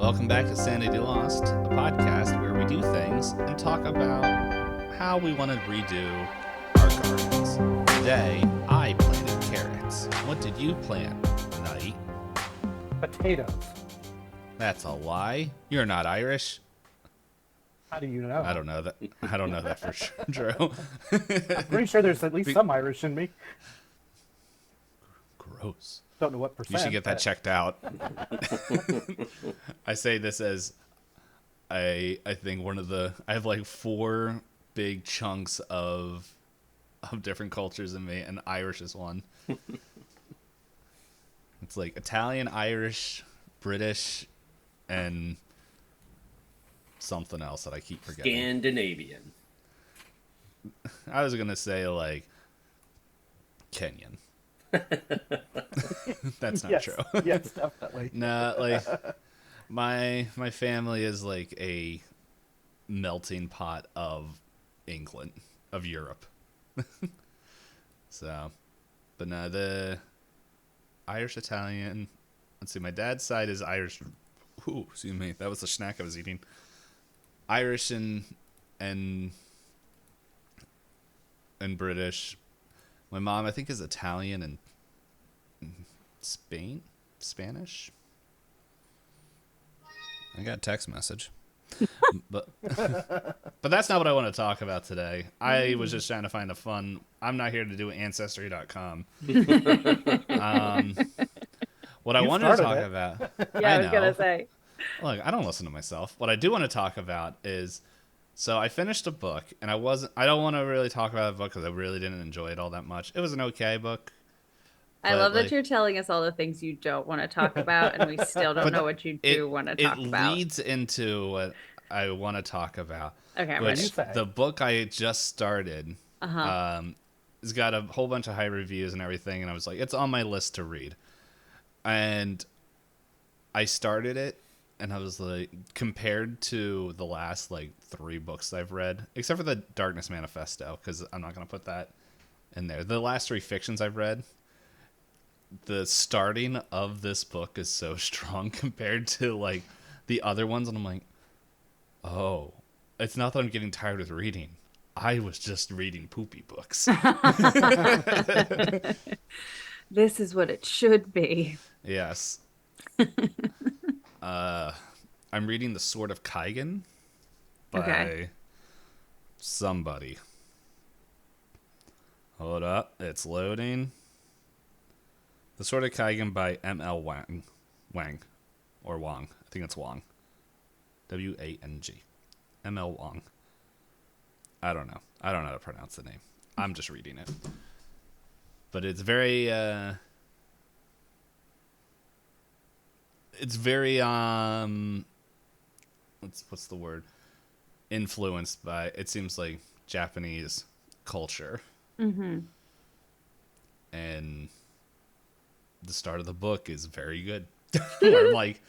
Welcome back to Sanity Lost, a podcast where we do things and talk about how we want to redo our gardens. Today, I planted carrots. What did you plant, Nite? Potatoes. That's a lie. You're not Irish. How do you know? I don't know that. I don't know that for sure, Drew. I'm pretty sure there's at least some Irish in me. Gross. Don't know what percent. You should get that checked out. I say this as I think I have like 4 big chunks of different cultures in me, and Irish is one. It's like Italian, Irish, British, and something else that I keep forgetting. Scandinavian. I was gonna say like Kenyan. That's not true. Yes, definitely. No, like my family is like a melting pot of England, of Europe. So, but no, the Irish, Italian. Let's see, my dad's side is Irish. Ooh, excuse me, that was the snack I was eating. Irish and British. My mom, I think, is Italian and Spanish. I got a text message. but that's not what I want to talk about today. I was just trying to find a fun. I'm not here to do Ancestry.com. What I wanted to talk about. Yeah, I was going to say. Look, I don't listen to myself. What I do want to talk about is, so I finished a book, and I don't want to really talk about the book because I really didn't enjoy it all that much. It was an okay book. I love that you're telling us all the things you don't want to talk about, and we still don't know what you do want to talk about. It leads into what I want to talk about. Okay, which the book I just started has got a whole bunch of high reviews and everything, and I was like, it's on my list to read. And I started it, and I was like, compared to the last like 3 books I've read, except for the Darkness Manifesto, because I'm not going to put that in there. The last 3 fictions I've read, the starting of this book is so strong compared to like the other ones, and I'm like, oh, it's not that I'm getting tired of reading. I was just reading poopy books. This is what it should be. Yes. I'm reading The Sword of Kaigan by somebody. Hold up, it's loading. The Sword of Kaigan by M.L. Wang. Or Wang. I think it's Wang. W-A-N-G. M.L. Wang. I don't know. I don't know how to pronounce the name. I'm just reading it. But it's very, what's the word? Influenced by, it seems like, Japanese culture. Mm-hmm. And the start of the book is very good. Like,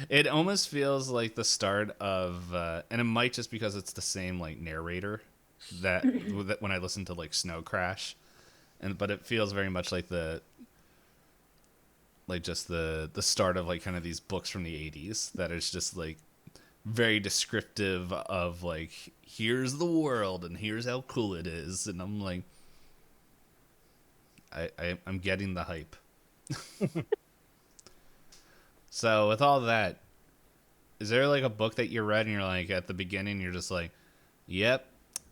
it almost feels like the start of, and it might just because it's the same like narrator that when I listen to like Snow Crash, but it feels very much like the start of like kind of these books from the 80s that is just like very descriptive of like, here's the world and here's how cool it is, and I'm like, I'm getting the hype. So with all that, is there like a book that you read and you're like at the beginning you're just like, yep,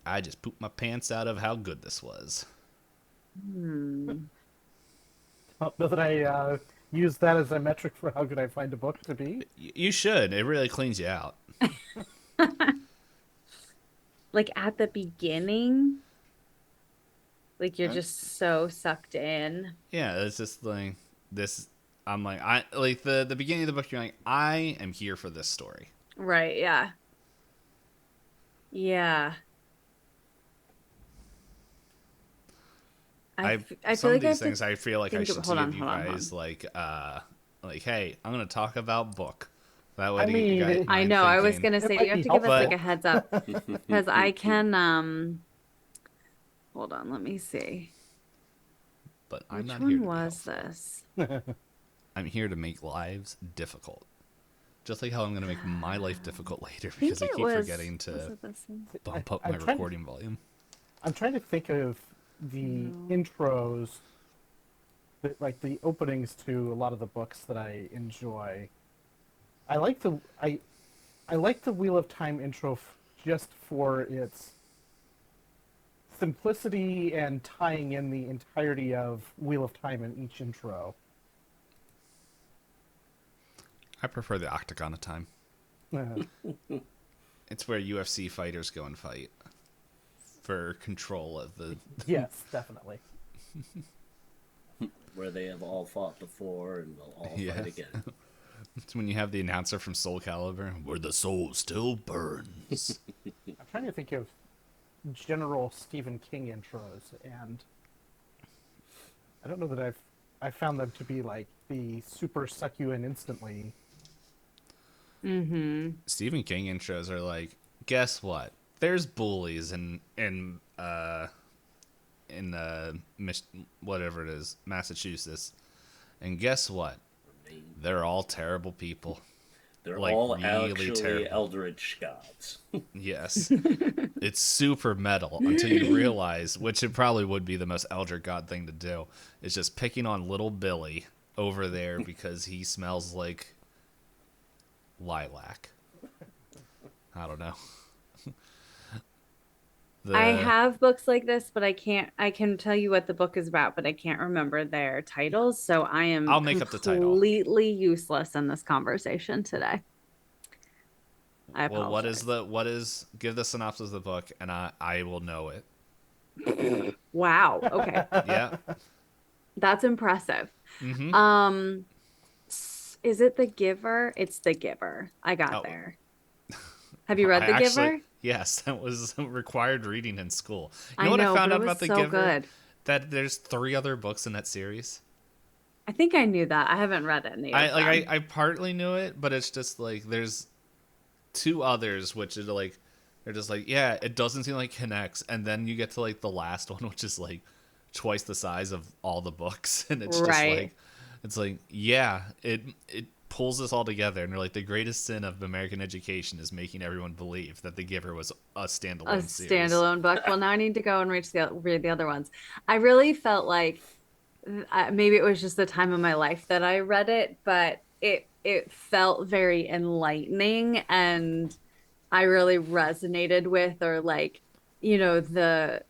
I just pooped my pants out of how good this was? Doesn't I use that as a metric for how good I find a book to be? You should. It really cleans you out. Like at the beginning, like you're just so sucked in. Yeah, it's just like this. I'm like, I like the beginning of the book. You're like, I am here for this story. Right. Yeah. Yeah. I feel some like of these things I feel like I should give you guys hold on. like, hey, I'm gonna talk about book. That way, I mean, you guys, I know. I was gonna say you have to give us like a heads up because I can. Hold on, let me see. But I'm Which not one here to was this? I'm here to make lives difficult. Just like how I'm going to make my life difficult later I think because I it keep was. forgetting Was to it this one? bump up I'm my trying recording volume. I'm trying to think of the intros, like the openings to a lot of the books that I enjoy. I like the I like the Wheel of Time intro just for its simplicity and tying in the entirety of Wheel of Time in each intro. I prefer the Octagon of Time. It's where UFC fighters go and fight for control of the... Yes, definitely. Where they have all fought before and will all fight again. It's when you have the announcer from Soul Calibur, where the soul still burns. I'm trying to think of general Stephen King intros, and I don't know that I found them to be like the super suck you in instantly. Mm-hmm. Stephen King intros are like, guess what? There's bullies in whatever it is, Massachusetts, and guess what? They're all terrible people. They're like, all really actually terrible. eldritch gods. Yes. It's super metal until you realize, which it probably would be the most eldritch god thing to do, is just picking on little Billy over there because he smells like lilac. I don't know. I have books like this, but I can tell you what the book is about, but I can't remember their titles, so I'll make up the title. Completely useless in this conversation today. I apologize. Well, give the synopsis of the book and I will know it. Wow. Okay. Yeah. That's impressive. Mm-hmm. Is it The Giver? It's The Giver. I got there. Have you read The Giver? Yes, that was required reading in school. You know what I found but out it was about The so Giver? Good. That there's 3 other books in that series. I think I knew that. I haven't read any of them. I partly knew it, but it's just like there's 2 others which is like they're just like, yeah, it doesn't seem like it connects, and then you get to like the last one, which is like twice the size of all the books, and it's just like yeah, it pulls us all together, and they're like, the greatest sin of American education is making everyone believe that The Giver was a standalone series. Standalone book. Well, now I need to go and read the other ones. I really felt like maybe it was just the time of my life that I read it, but it felt very enlightening, and I really resonated with, or like, the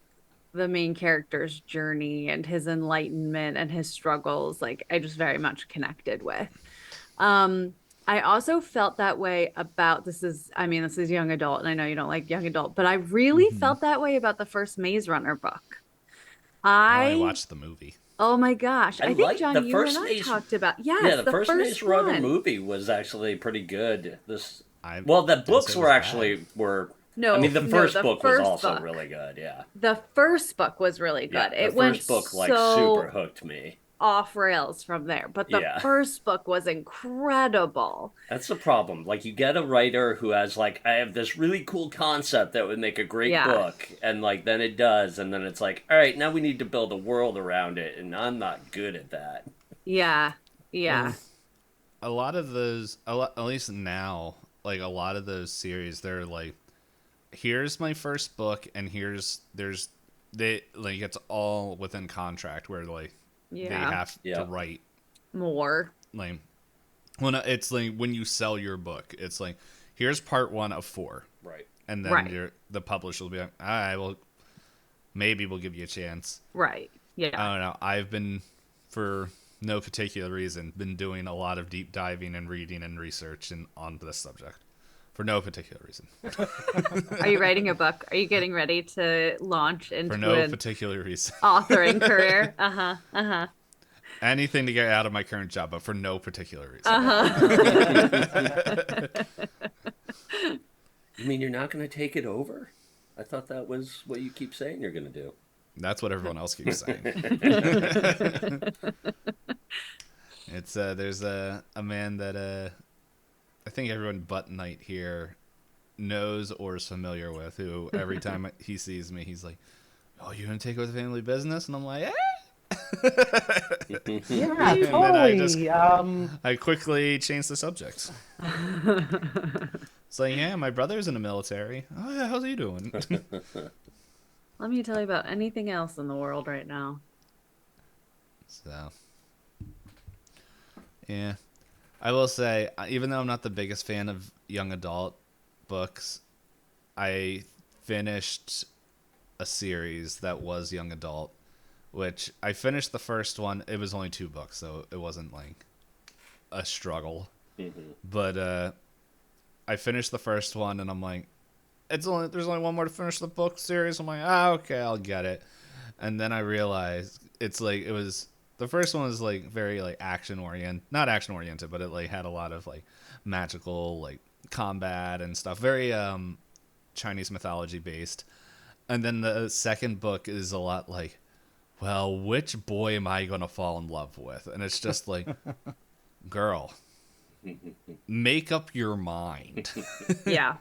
main character's journey and his enlightenment and his struggles. Like, I just very much connected with. I also felt that way about this is young adult, and I know you don't like young adult, but I really felt that way about the first Maze Runner book. I watched the movie. Oh my gosh. I think, John, you and I talked about... Yes, the first Maze Runner movie was actually pretty good. The books were... No, I mean, the first book was also really good, yeah. The first book was really good. Yeah, the first book, super hooked me. Off rails from there, but the first book was incredible. That's the problem. Like, you get a writer who has like, I have this really cool concept that would make a great book, and like then it does, and then it's like, all right, now we need to build a world around it, and I'm not good at that. Yeah. A lot of those, at least now, like a lot of those series, they're like, here's my first book, and it's all within contract where like. They have to write more. Like, well, no, it's like when you sell your book, it's like, here's part 1 of 4, right? And then the publisher will be like, all right, well, maybe we'll give you a chance, right? Yeah. I don't know. I've been, for no particular reason, been doing a lot of deep diving and reading and research on this subject. For no particular reason. Are you writing a book? Are you getting ready to launch into for no particular reason authoring career? Anything to get out of my current job, but for no particular reason. You mean you're not going to take it over? I thought that was what you keep saying you're going to do. That's what everyone else keeps saying. It's there's a man that I think everyone but Nite here knows or is familiar with, who every time he sees me, he's like, oh, you're going to take over the family business? And I'm like, eh? Yeah, And then totally. I quickly changed the subject. It's like, yeah, my brother's in the military. Oh yeah, how's he doing? Let me tell you about anything else in the world right now. So, yeah. I will say, even though I'm not the biggest fan of young adult books, I finished a series that was young adult, which I finished the first one. It was only 2 books, so it wasn't like a struggle. But I finished the first one, and I'm like, there's only one more to finish the book series. I'm like, okay, I'll get it. And then I realized it's like the first one was like very like not action oriented, but it like had a lot of like magical like combat and stuff, very Chinese mythology based. And then the second book is a lot like, well, which boy am I gonna fall in love with? And it's just like, girl, make up your mind. Yeah.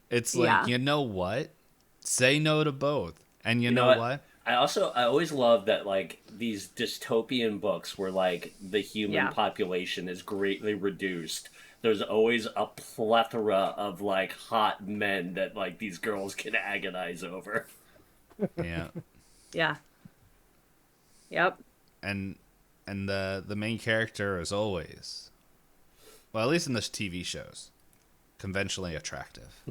It's like, Yeah. you know what? Say no to both. And you know know what? what? I always love that like these dystopian books where like the human Yeah. population is greatly reduced. There's always a plethora of like hot men that like these girls can agonize over. Yeah. Yeah. Yep. And the main character is always, well, at least in the TV shows, conventionally attractive.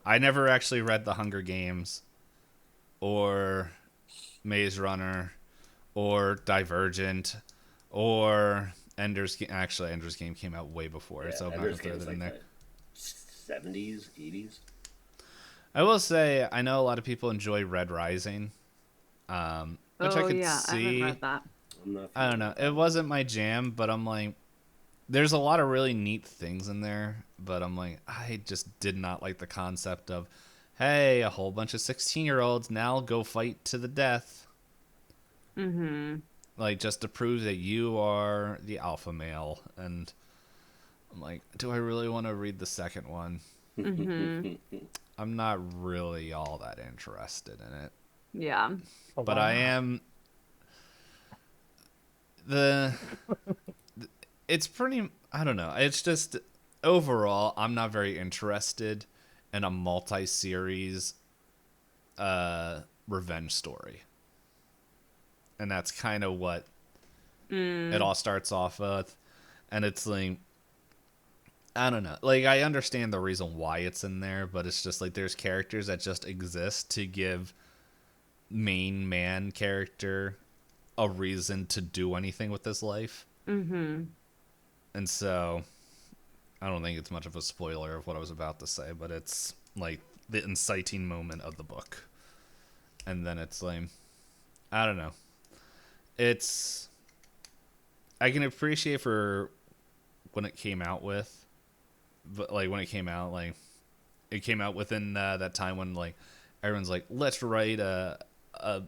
I never actually read The Hunger Games or Maze Runner or Divergent or Ender's Game. Actually, Ender's Game came out way before, Yeah, so I'm not Ender's gonna Game throw is that in like there. the 70s, 80s. I will say I know a lot of people enjoy Red Rising, which I Oh could yeah, I haven't see. read that. I'm not I don't familiar know. with It that. wasn't my jam, but I'm like, there's a lot of really neat things in there, but I'm like, I just did not like the concept of, hey, a whole bunch of 16-year-olds now go fight to the death. Mm-hmm. Like, just to prove that you are the alpha male. And I'm like, do I really want to read the second one? Mm-hmm. I'm not really all that interested in it. Yeah. But But why I not? am. The. It's pretty. I don't know. It's just. Overall, I'm not very interested in a multi series revenge story. And that's kind of what it Mm. all starts off with. And it's like, I don't know. Like, I understand the reason why it's in there, but it's just like there's characters that just exist to give main man character a reason to do anything with his life. Mm-hmm. And so, I don't think it's much of a spoiler of what I was about to say, but it's like the inciting moment of the book. And then it's like, I don't know. It's, I can appreciate for when it came out with, but like when it came out, like it came out within that time when like everyone's like, let's write a, a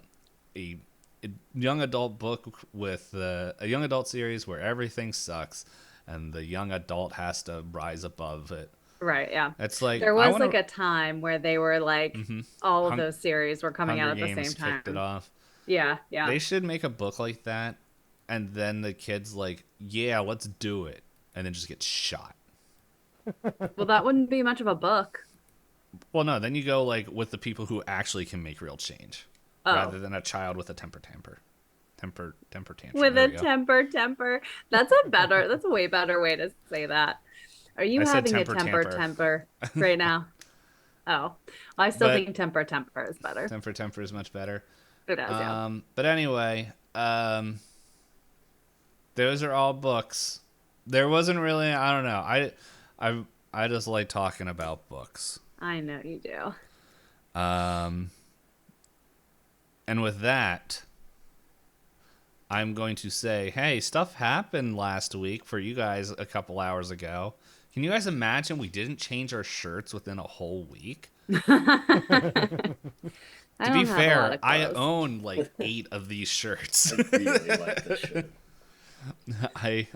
young adult book with a young adult series where everything sucks and the young adult has to rise above it. Right, yeah. It's like There I was want like to. a time where they were like all of those series were coming out Hunger at the same Games kicked it time. off. Yeah, yeah. They should make a book like that, and then the kids like, yeah, let's do it, and then just get shot. Well, that wouldn't be much of a book. Well, no, then you go like with the people who actually can make real change, Oh. rather than a child with a temper tantrum. With There a we go. temper. That's a way better way to say that. Are you I said having a temper temper right now? Oh, well, I still but think temper is better. temper is much better. It is, yeah. But anyway, those are all books. There wasn't really, I don't know. I just like talking about books. I know you do. And with that, I'm going to say, hey, stuff happened last week for you guys a couple hours ago. Can you guys imagine we didn't change our shirts within a whole week? I To be don't have a lot fair, of I clothes. own like 8 of these shirts. I really like this shit. I,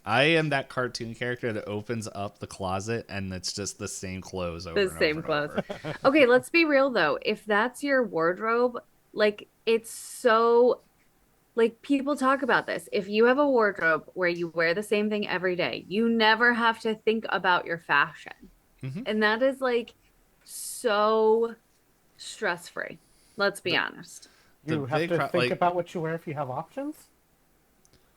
I am that cartoon character that opens up the closet and it's just the same clothes over The and same over clothes. and over. Okay, let's be real though. If that's your wardrobe, like it's so like people talk about this. If you have a wardrobe where you wear the same thing every day, you never have to think about your fashion. Mm-hmm. And that is like so stress-free. Let's be honest. You have to think about what you wear if you have options?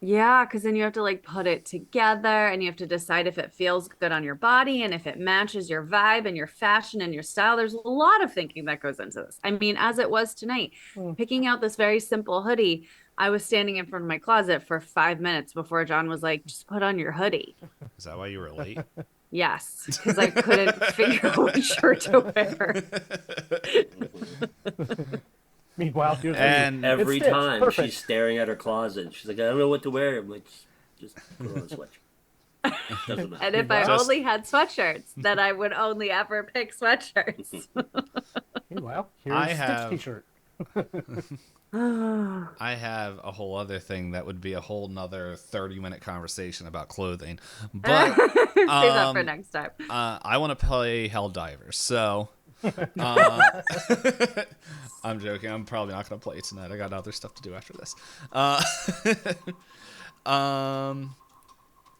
Yeah, because then you have to like put it together and you have to decide if it feels good on your body and if it matches your vibe and your fashion and your style. There's a lot of thinking that goes into this. I mean, as it was tonight, picking out this very simple hoodie, I was standing in front of my closet for 5 minutes before John was like, just put on your hoodie. Is that why you were late? Yes, because I couldn't figure out what shirt to wear. Meanwhile, and every time she's staring at her closet, she's like, I don't know what to wear. I'm like, just put on a sweatshirt. Doesn't matter. And if I only had sweatshirts, then I would only ever pick sweatshirts. Meanwhile, here's Stitch t-shirt. I have a whole other thing that would be a whole nother 30-minute conversation about clothing. But save that for next time. I want to play Helldivers, so I'm joking. I'm probably not going to play it tonight. I got other stuff to do after this.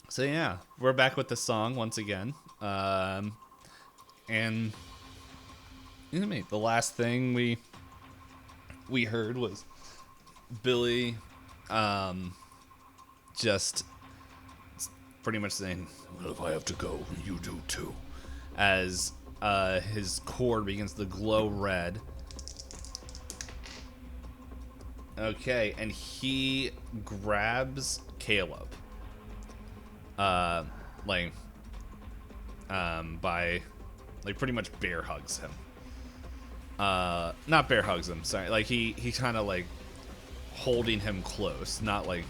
So yeah, we're back with the song once again. And you know me, the last thing we heard was Billy just pretty much saying, well, if I have to go, you do too, as his cord begins to glow red. Okay, and he grabs Caleb by pretty much bear hugs him. Not bear hugs him, sorry. Like he kind of like holding him close, not like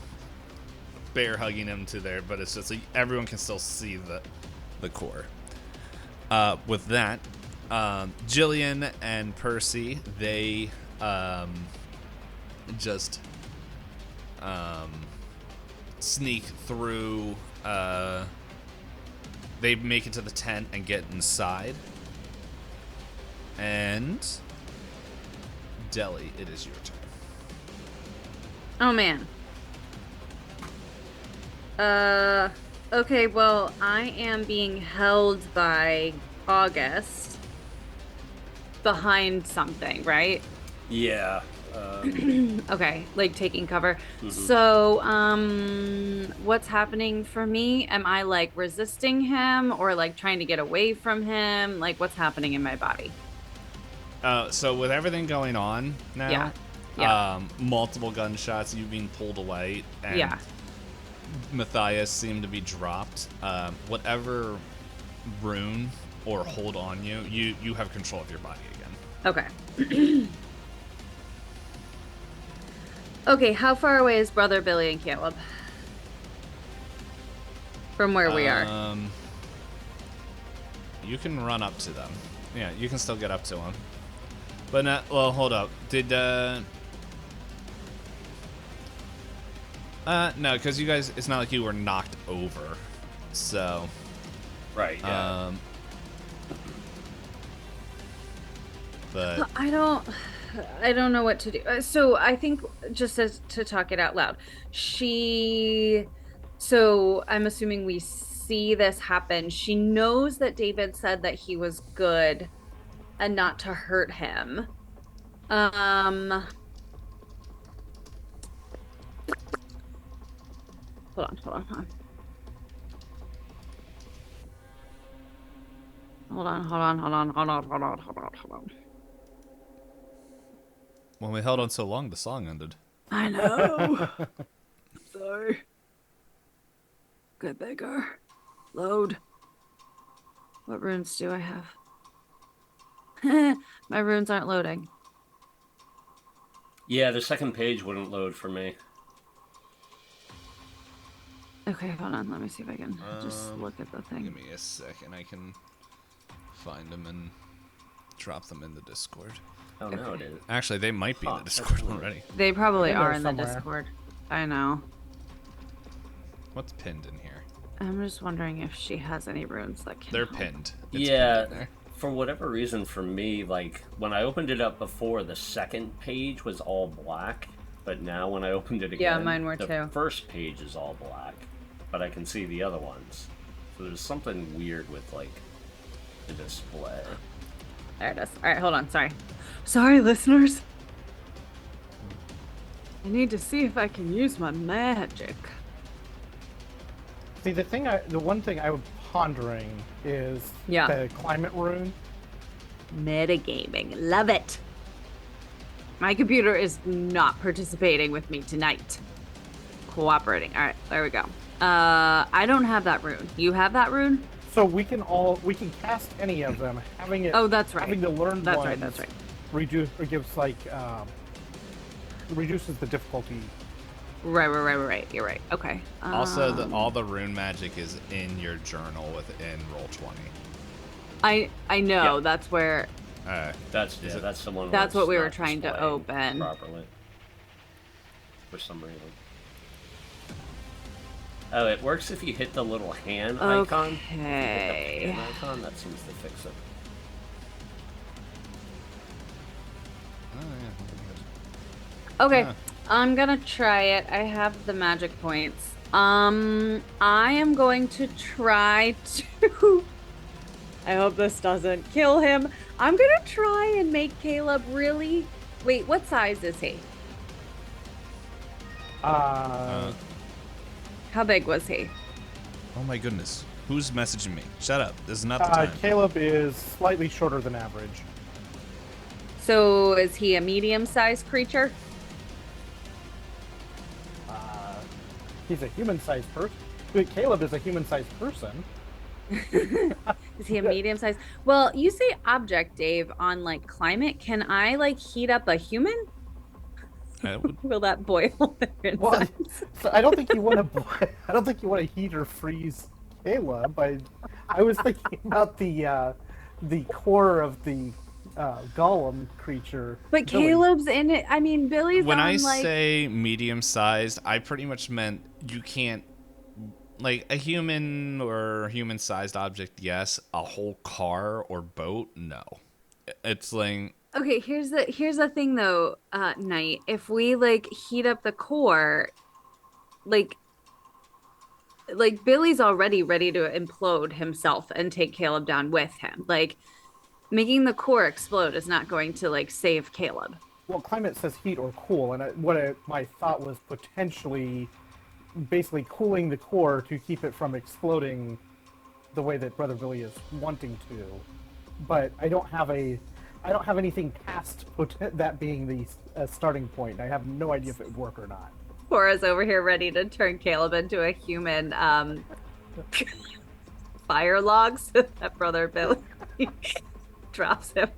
bear hugging him to there, but it's just like everyone can still see the core. With that, Jillian and Percy, they just sneak through. They make it to the tent and get inside. And Deli, it is your turn. Oh man. Okay, well, I am being held by August behind something, right? Yeah. Okay, like taking cover. Mm-hmm. So, what's happening for me? Am I like resisting him or like trying to get away from him? Like, what's happening in my body? So with everything going on now, multiple gunshots, you being pulled away, and Matthias seemed to be dropped. Whatever rune or hold on you have control of your body again. Okay. Okay, how far away is Brother Billy and Caleb from where we are? You can run up to them. Yeah, you can still get up to them. But well, hold up. Did no, because you guys, it's not like you were knocked over, so. Right. Yeah. But I don't know what to do. So I think just as to talk it out loud, so I'm assuming we see this happen. She knows that David said that he was good and not to hurt him. Hold on. when we held on so long, the song ended. I know. Sorry. Get bigger. Load. What runes do I have? My runes aren't loading. Yeah, the second page wouldn't load for me. Okay, hold on. Let me see if I can just look at the thing. Give me a second. I can find them and drop them in the Discord. Oh, no, it isn't. Actually, they might be in the Discord already. They probably are in somewhere. the Discord. I know. What's pinned in here? I'm just wondering if she has any runes that can They're help. pinned. Yeah, pinned in there. For whatever reason, for me, like, when I opened it up before, the second page was all black. but now when I opened it again, Yeah, mine were the too. first page is all black, but I can see the other ones. So there's something weird with, like, the display. There it is. All right, hold on. Sorry, listeners. I need to see if I can use my magic. See, the one thing I was pondering is the climate rune. Metagaming. Love it. My computer is not participating with me tonight. Cooperating. All right, there we go. I don't have that rune. You have that rune? So we can cast any of them. Having it. Oh, that's right. Having the learned that's ones. Right. That's right. Reduces the difficulty. Right. You're right. Okay. Also, all the rune magic is in your journal within Roll20. I know. Yeah. That's where. That's the one. That's what we were not trying to displaying open properly. For some reason. Oh, it works if you hit the little hand icon. Okay. If you hit the hand icon, that seems to fix it. Okay, Yeah. I'm gonna try it. I have the magic points. I am going to try to. I hope this doesn't kill him. I'm gonna try and make Caleb really. Wait, what size is he? Uh, How big was he? Oh my goodness. Who's messaging me? Shut up. This is not the time. Caleb is slightly shorter than average. So is he a medium-sized creature? He's a human-sized person. Caleb is a human-sized person. Is he a medium-sized? Well, you say object, Dave, on like climate. Can I like heat up a human? Will that boil their insides? Well, so I don't think you want to. I don't think you want to heat or freeze Caleb. I was thinking about the core of the golem creature. But Billy. Caleb's in it. I mean, Billy's when on I like. say medium-sized, I pretty much meant you can't. Like a human or human-sized object, yes. A whole car or boat, no. It's like. Okay, here's the thing though, Nite. If we like heat up the core, like Billy's already ready to implode himself and take Caleb down with him. Like making the core explode is not going to like save Caleb. Well, climate says heat or cool, and my thought was potentially basically cooling the core to keep it from exploding the way that Brother Billy is wanting to. But I don't have anything past that being the starting point. I have no idea if it would work or not. Cora's over here ready to turn Caleb into a human fire log so that Brother Billy drops him.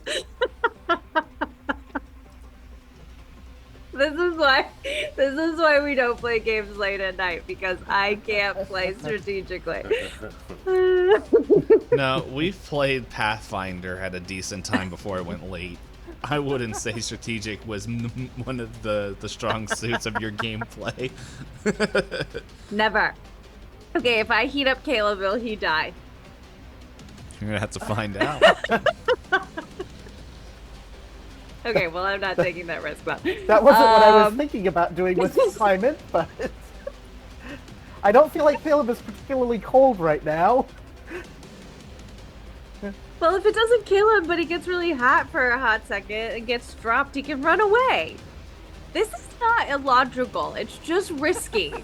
This is why we don't play games late at night, because I can't play strategically. No, we've played Pathfinder at a decent time before it went late. I wouldn't say strategic was one of the strong suits of your gameplay. Never. Okay, if I heat up Caleb, will he die? You're gonna have to find out. Okay, well, I'm not taking that risk. But that wasn't what I was thinking about doing with climate, but I don't feel like Caleb is particularly cold right now. Well, if it doesn't kill him, but he gets really hot for a hot second and gets dropped, he can run away. This is not illogical. It's just risky.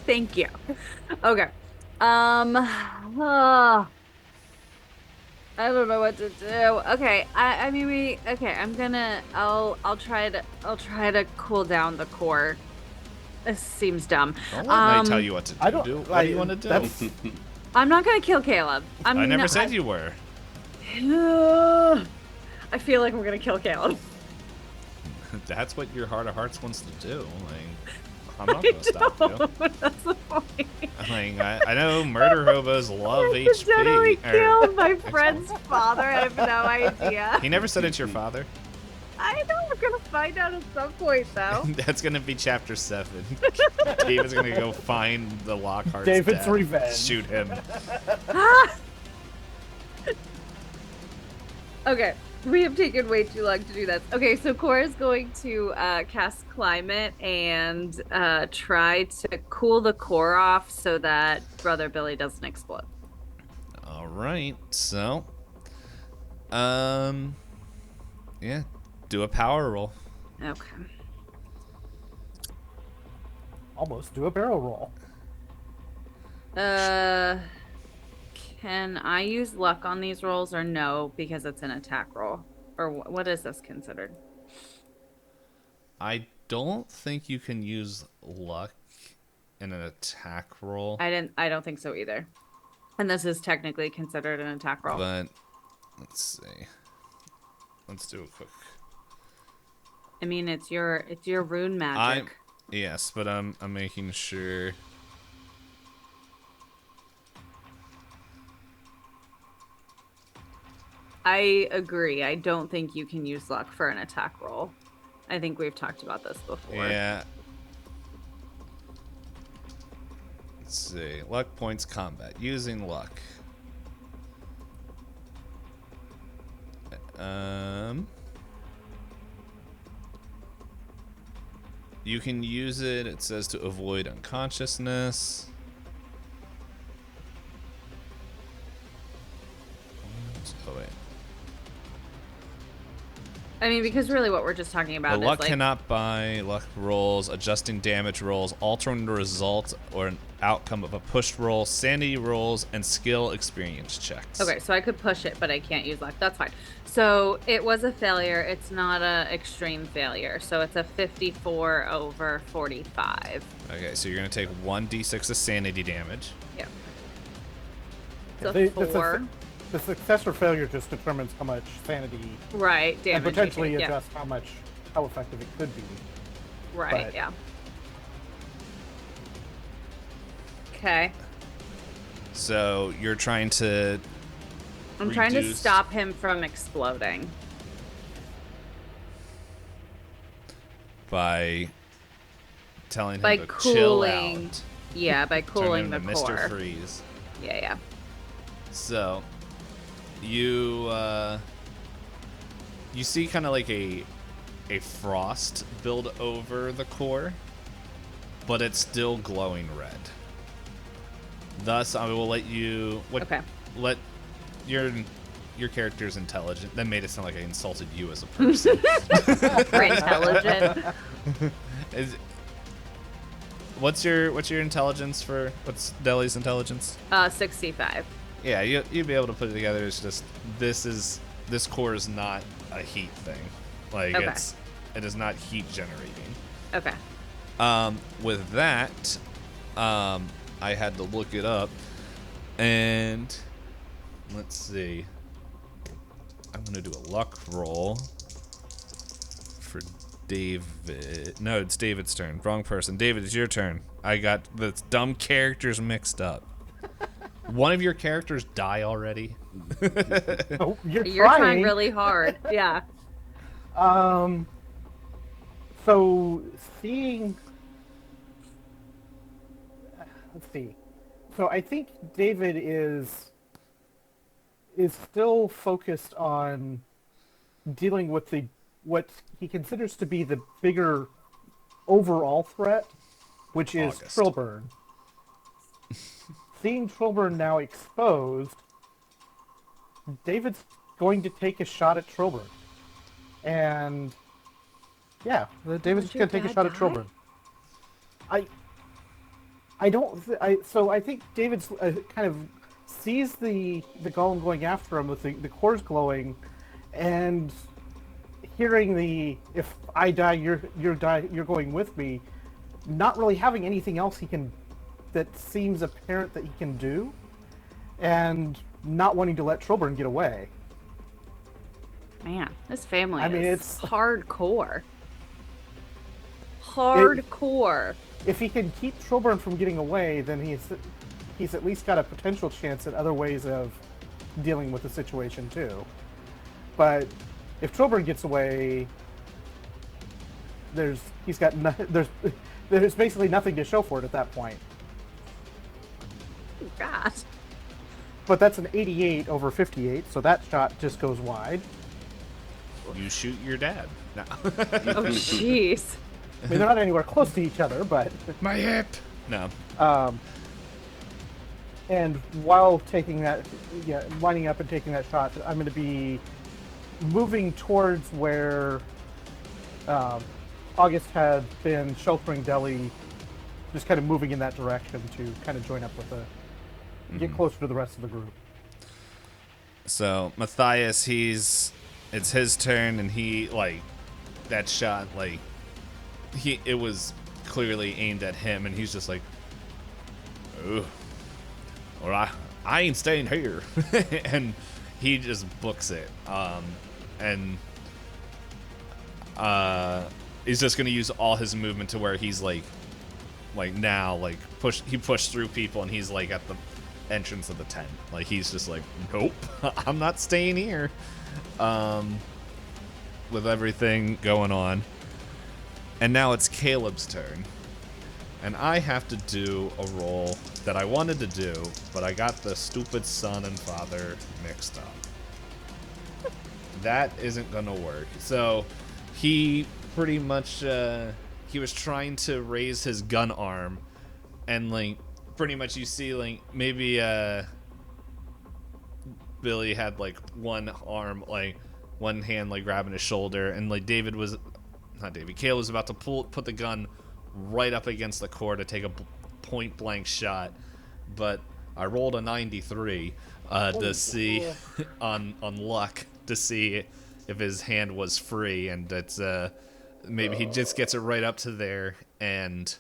Thank you. Okay. I don't know what to do. Okay. I'll try to cool down the core. This seems dumb. Don't let me tell you what to do. What do you want to do? I'm not gonna kill Caleb. I never said you were. I feel like I'm gonna kill Caleb. That's what your heart of hearts wants to do. Like, I'm not gonna stop you. That's the point. I know murder hobos love I HP. accidentally killed my friend's father. I have no idea. He never said it's your father. I know. We're gonna find out at some point, though. That's gonna be chapter 7. David's gonna go find the Lockhart's David's dad, revenge. shoot him. Okay. We have taken way too long to do this. Okay, so Cora is going to cast Climate and try to cool the core off so that Brother Billy doesn't explode. All right, so, yeah, do a power roll. Okay. Almost do a barrel roll. Can I use luck on these rolls or no, because it's an attack roll? Or what is this considered? I don't think you can use luck in an attack roll. I don't think so either. And this is technically considered an attack roll. But let's see. Let's do a quick. I mean, it's your rune magic. Yes, but I'm making sure. I agree. I don't think you can use luck for an attack roll. I think we've talked about this before. Yeah. Let's see. Luck points combat. Using luck. You can use it, it says, to avoid unconsciousness. Oh, wait. I mean, because really what we're just talking about The is luck like... cannot buy luck rolls, adjusting damage rolls, altering the result or an outcome of a pushed roll, sanity rolls, and skill experience checks. Okay, so I could push it, but I can't use luck. That's fine. So it was a failure. It's not a extreme failure. So it's a 54 over 45. Okay, so you're going to take 1d6 of sanity damage. Yeah. Yeah, It's a 4. The success or failure just determines how much sanity Right, damage. and potentially yeah. adjust how effective it could be. Right, but... yeah. Okay. So you're trying to I'm trying to stop him from exploding. By telling him By to cooling. chill out. Yeah, by cooling the Turn him to core. Mr. Freeze. Yeah. So you see kind of like a frost build over the core, but it's still glowing red. Thus, I will let you let your character's intelligent. That made it sound like I insulted you as a person. For intelligent. What's your intelligence for? What's Deli's intelligence? 65. Yeah, you'd be able to put it together. It's just this core is not a heat thing. Like it is not heat generating. Okay. With that, I had to look it up, and let's see. I'm gonna do a luck roll for David. No, it's David's turn. Wrong person. David, it's your turn. I got the dumb characters mixed up. One of your characters die already. Oh, you're trying really hard. Yeah. So seeing, let's see. So I think David is still focused on dealing with what he considers to be the bigger overall threat, which is Trilburn. Seeing Trilburn now exposed, David's going to take a shot at Trilburn. And yeah, David's going to take a shot at Trilburn. So I think David's kind of sees the golem going after him with the cores glowing, and hearing if I die, you're going with me, not really having anything else that seems apparent that he can do, and not wanting to let Trilburn get away. Man, this family it's hardcore. Hardcore. If he can keep Trilburn from getting away, then he's at least got a potential chance at other ways of dealing with the situation too. But if Trilburn gets away, there's basically nothing to show for it at that point. Oh, God. But that's an 88 over 58, so that shot just goes wide. you shoot your dad. No. Oh, jeez. I mean, they're not anywhere close to each other, but My hip. No. and while taking that, lining up and taking that shot, I'm going to be moving towards where August had been sheltering Deli, just kind of moving in that direction to kind of join up with get closer to the rest of the group. So Matthias, it's his turn, and he that shot it was clearly aimed at him, and he's just like, "Ugh, well, I ain't staying here," and he just books it, and he's just gonna use all his movement to where he's he pushed through people, and he's at the entrance of the tent. He's just like, nope, I'm not staying here. With everything going on. And now it's Caleb's turn. And I have to do a roll that I wanted to do, but I got the stupid son and father mixed up. That isn't gonna work. So he pretty much he was trying to raise his gun arm, and pretty much you see maybe Billy had one arm, one hand grabbing his shoulder, and Caleb was about to put the gun right up against the core to take a point blank shot, but I rolled a 93 to see on luck to see if his hand was free, and it's maybe he just gets it right up to there, and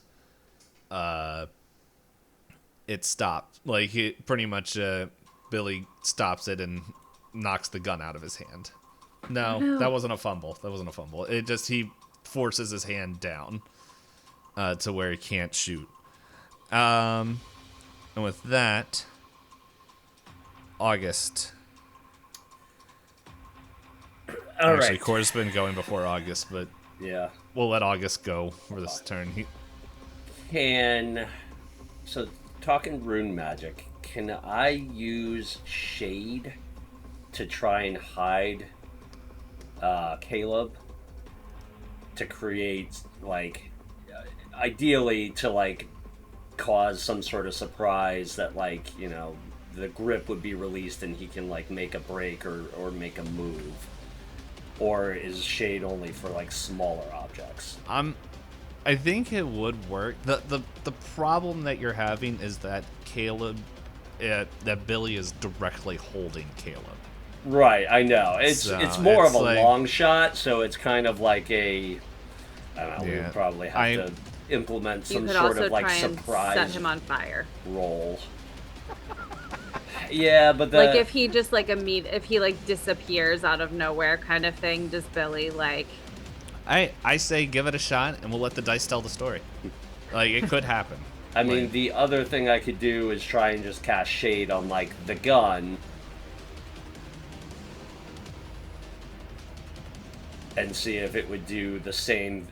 it stopped. He pretty much Billy stops it and knocks the gun out of his hand. No, that wasn't a fumble. It just he forces his hand down to where he can't shoot. And with that, August. Actually, Cora's been going before August, but yeah, we'll let August go for this turn. So talking rune magic, can I use shade to try and hide Caleb, to create ideally to cause some sort of surprise that the grip would be released and he can make a break or make a move? Or is shade only for smaller objects? I think it would work. The problem that you're having is that that Billy is directly holding Caleb. Right, I know. It's more of a long shot, so it's kind of I don't know, we would probably have to implement some sort of surprise. Set him on fire. Roll. Yeah, but if he just if he disappears out of nowhere kind of thing, does Billy I say give it a shot, and we'll let the dice tell the story. It could happen. I mean, the other thing I could do is try and just cast shade on the gun, and see if it would do the same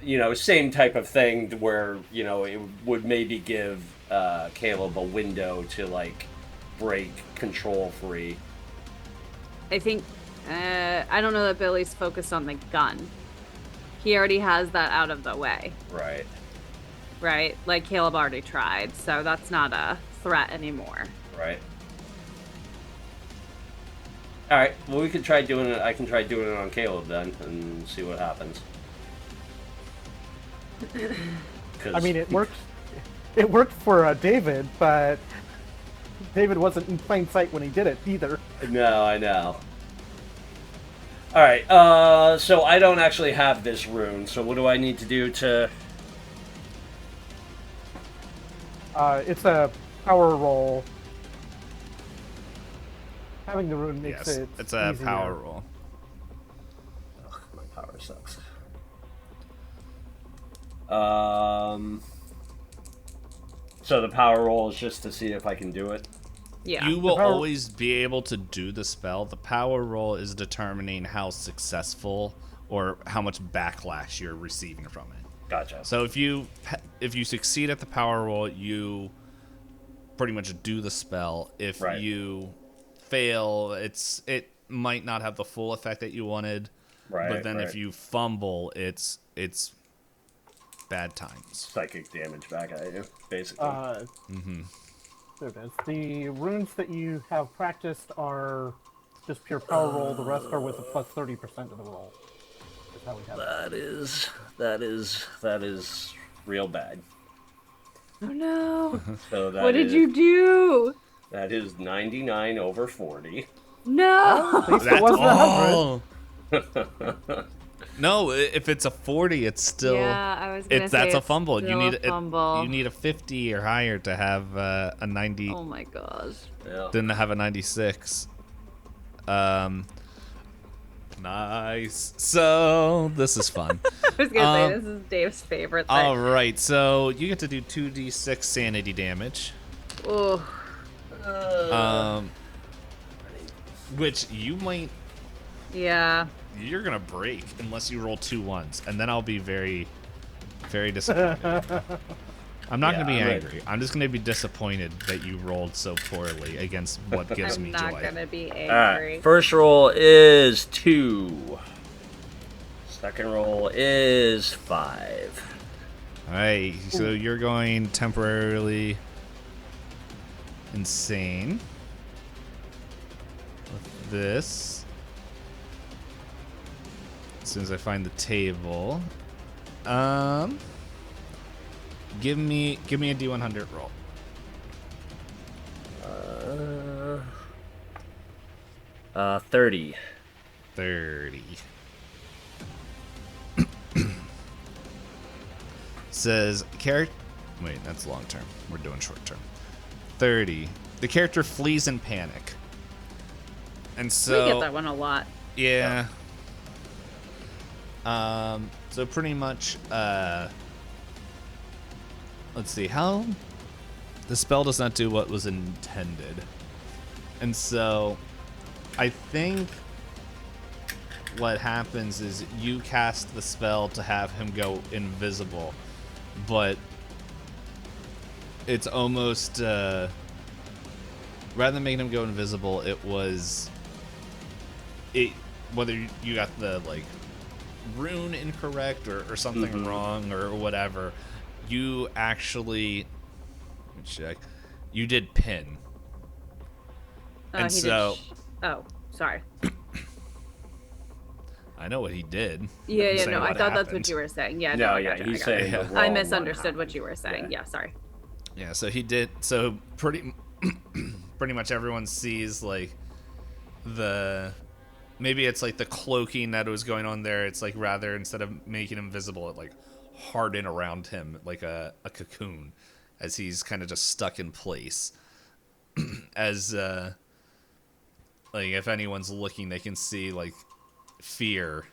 type of thing where it would maybe give Caleb a window to break control free. I think I don't know that Billy's focused on the gun. He already has that out of the way. Right? Caleb already tried, so that's not a threat anymore. Right. Alright, well we could try doing it. I can try doing it on Caleb then and see what happens. I mean, it worked. It worked for David, but David wasn't in plain sight when he did it either. No, I know. Alright, so I don't actually have this rune, so what do I need to do to... It's a power roll. Having the rune makes it it's a easier. power roll. Ugh, my power sucks. So the power roll is just to see if I can do it? Yeah. You will always be able to do the spell. The power roll is determining how successful or how much backlash you're receiving from it. Gotcha. So if you succeed at the power roll, you pretty much do the spell. If you fail, it might not have the full effect that you wanted. Right. But then if you fumble, it's bad times. Psychic damage back at you, basically. There it is. The runes that you have practiced are just pure power roll. The rest are with a plus 30% to the roll. Is how we have it. That is real bad. Oh no! So What did you do? That is 99 over 40. No! At least it wasn't 100. No, if it's a 40, it's still. Yeah, I was gonna say that's a it's fumble. still a fumble. You need a 50 or higher to have a 90. Oh my gosh. Yeah. Then to have a 96. Nice. So this is fun. I was gonna say this is Dave's favorite thing. All right, so you get to do 2d6 sanity damage. Oh. Which you might. Yeah. You're gonna break unless you roll 2 1s, and then I'll be very, very disappointed. I'm not gonna be angry. I'm just gonna be disappointed that you rolled so poorly against what gives me joy. I'm not gonna be angry. Alright, first roll is 2. Second roll is 5. Alright, so you're going temporarily insane with this. As soon as I find the table. Give me a D100 roll. 30. 30. Says character. Wait, that's long term. We're doing short term. 30. The character flees in panic. And so We get that one a lot. yeah. So pretty much, let's see, how the spell does not do what was intended. And so I think what happens is you cast the spell to have him go invisible, but it's almost, rather than making him go invisible, whether you got the, like, rune incorrect or something wrong or whatever, you actually check. You did pin. And so oh, sorry. I know what he did. Yeah, I'm no, I saying thought what that's what you were saying. Yeah, No, I yeah, gotcha, he's I saying gotcha. the wrong I misunderstood one what you were saying. Yeah, sorry. Yeah, so he did. So pretty much everyone sees, like, maybe it's like the cloaking that was going on there. It's like, rather, instead of making him visible, it like hardened around him like a cocoon, as he's kind of just stuck in place. As like, if anyone's looking, they can see, like, fear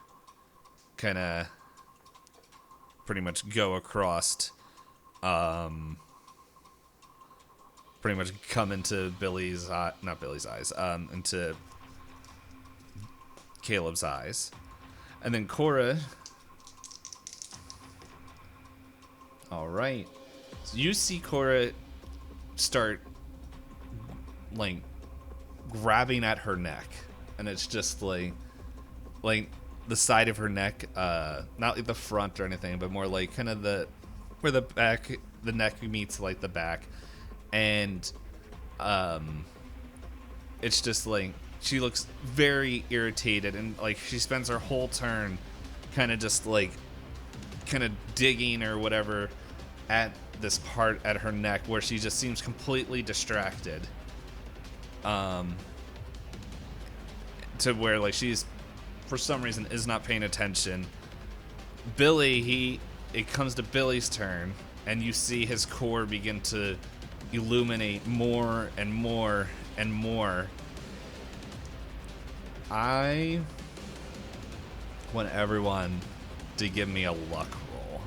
kind of pretty much go across, pretty much come into not Billy's eyes, into Caleb's eyes. And then Cora. All right. So you see Cora start, like, grabbing at her neck, and it's just like the side of her neck, not like the front or anything, but more like kind of where the neck meets, like, the back. And it's just like she looks very irritated, and like she spends her whole turn kind of just like kind of digging or whatever at this part at her neck where she just seems completely distracted, to where, like, she's for some reason is not paying attention. Billy, it comes to Billy's turn, and you see his core begin to illuminate more and more and more. I want everyone to give me a luck roll.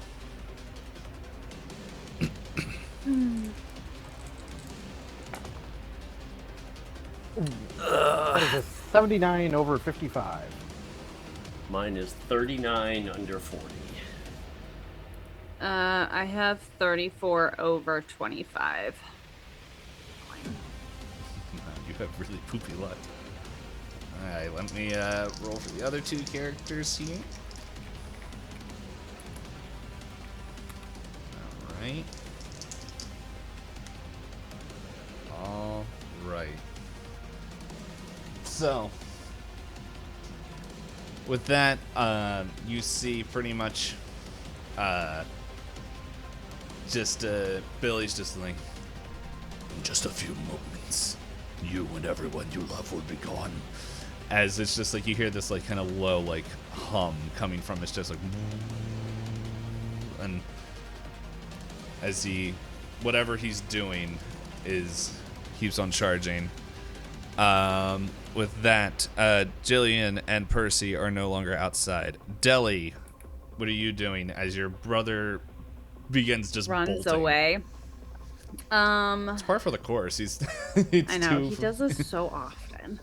That is a 79 over 55. Mine is 39 under 40. I have 34 over 25. You have really poopy luck. Alright, let me roll for the other 2 characters here. Alright. Alright. So, with that, you see pretty much just Billy's just like, in just a few moments, you and everyone you love will be gone. As it's just like you hear this like kind of low like hum coming from it's just like, and as he whatever he's doing is keeps on charging. With that, Jillian and Percy are no longer outside. Deli, what are you doing as your brother begins just runs bolting? Away. It's par for the course. He's I know he does this so often.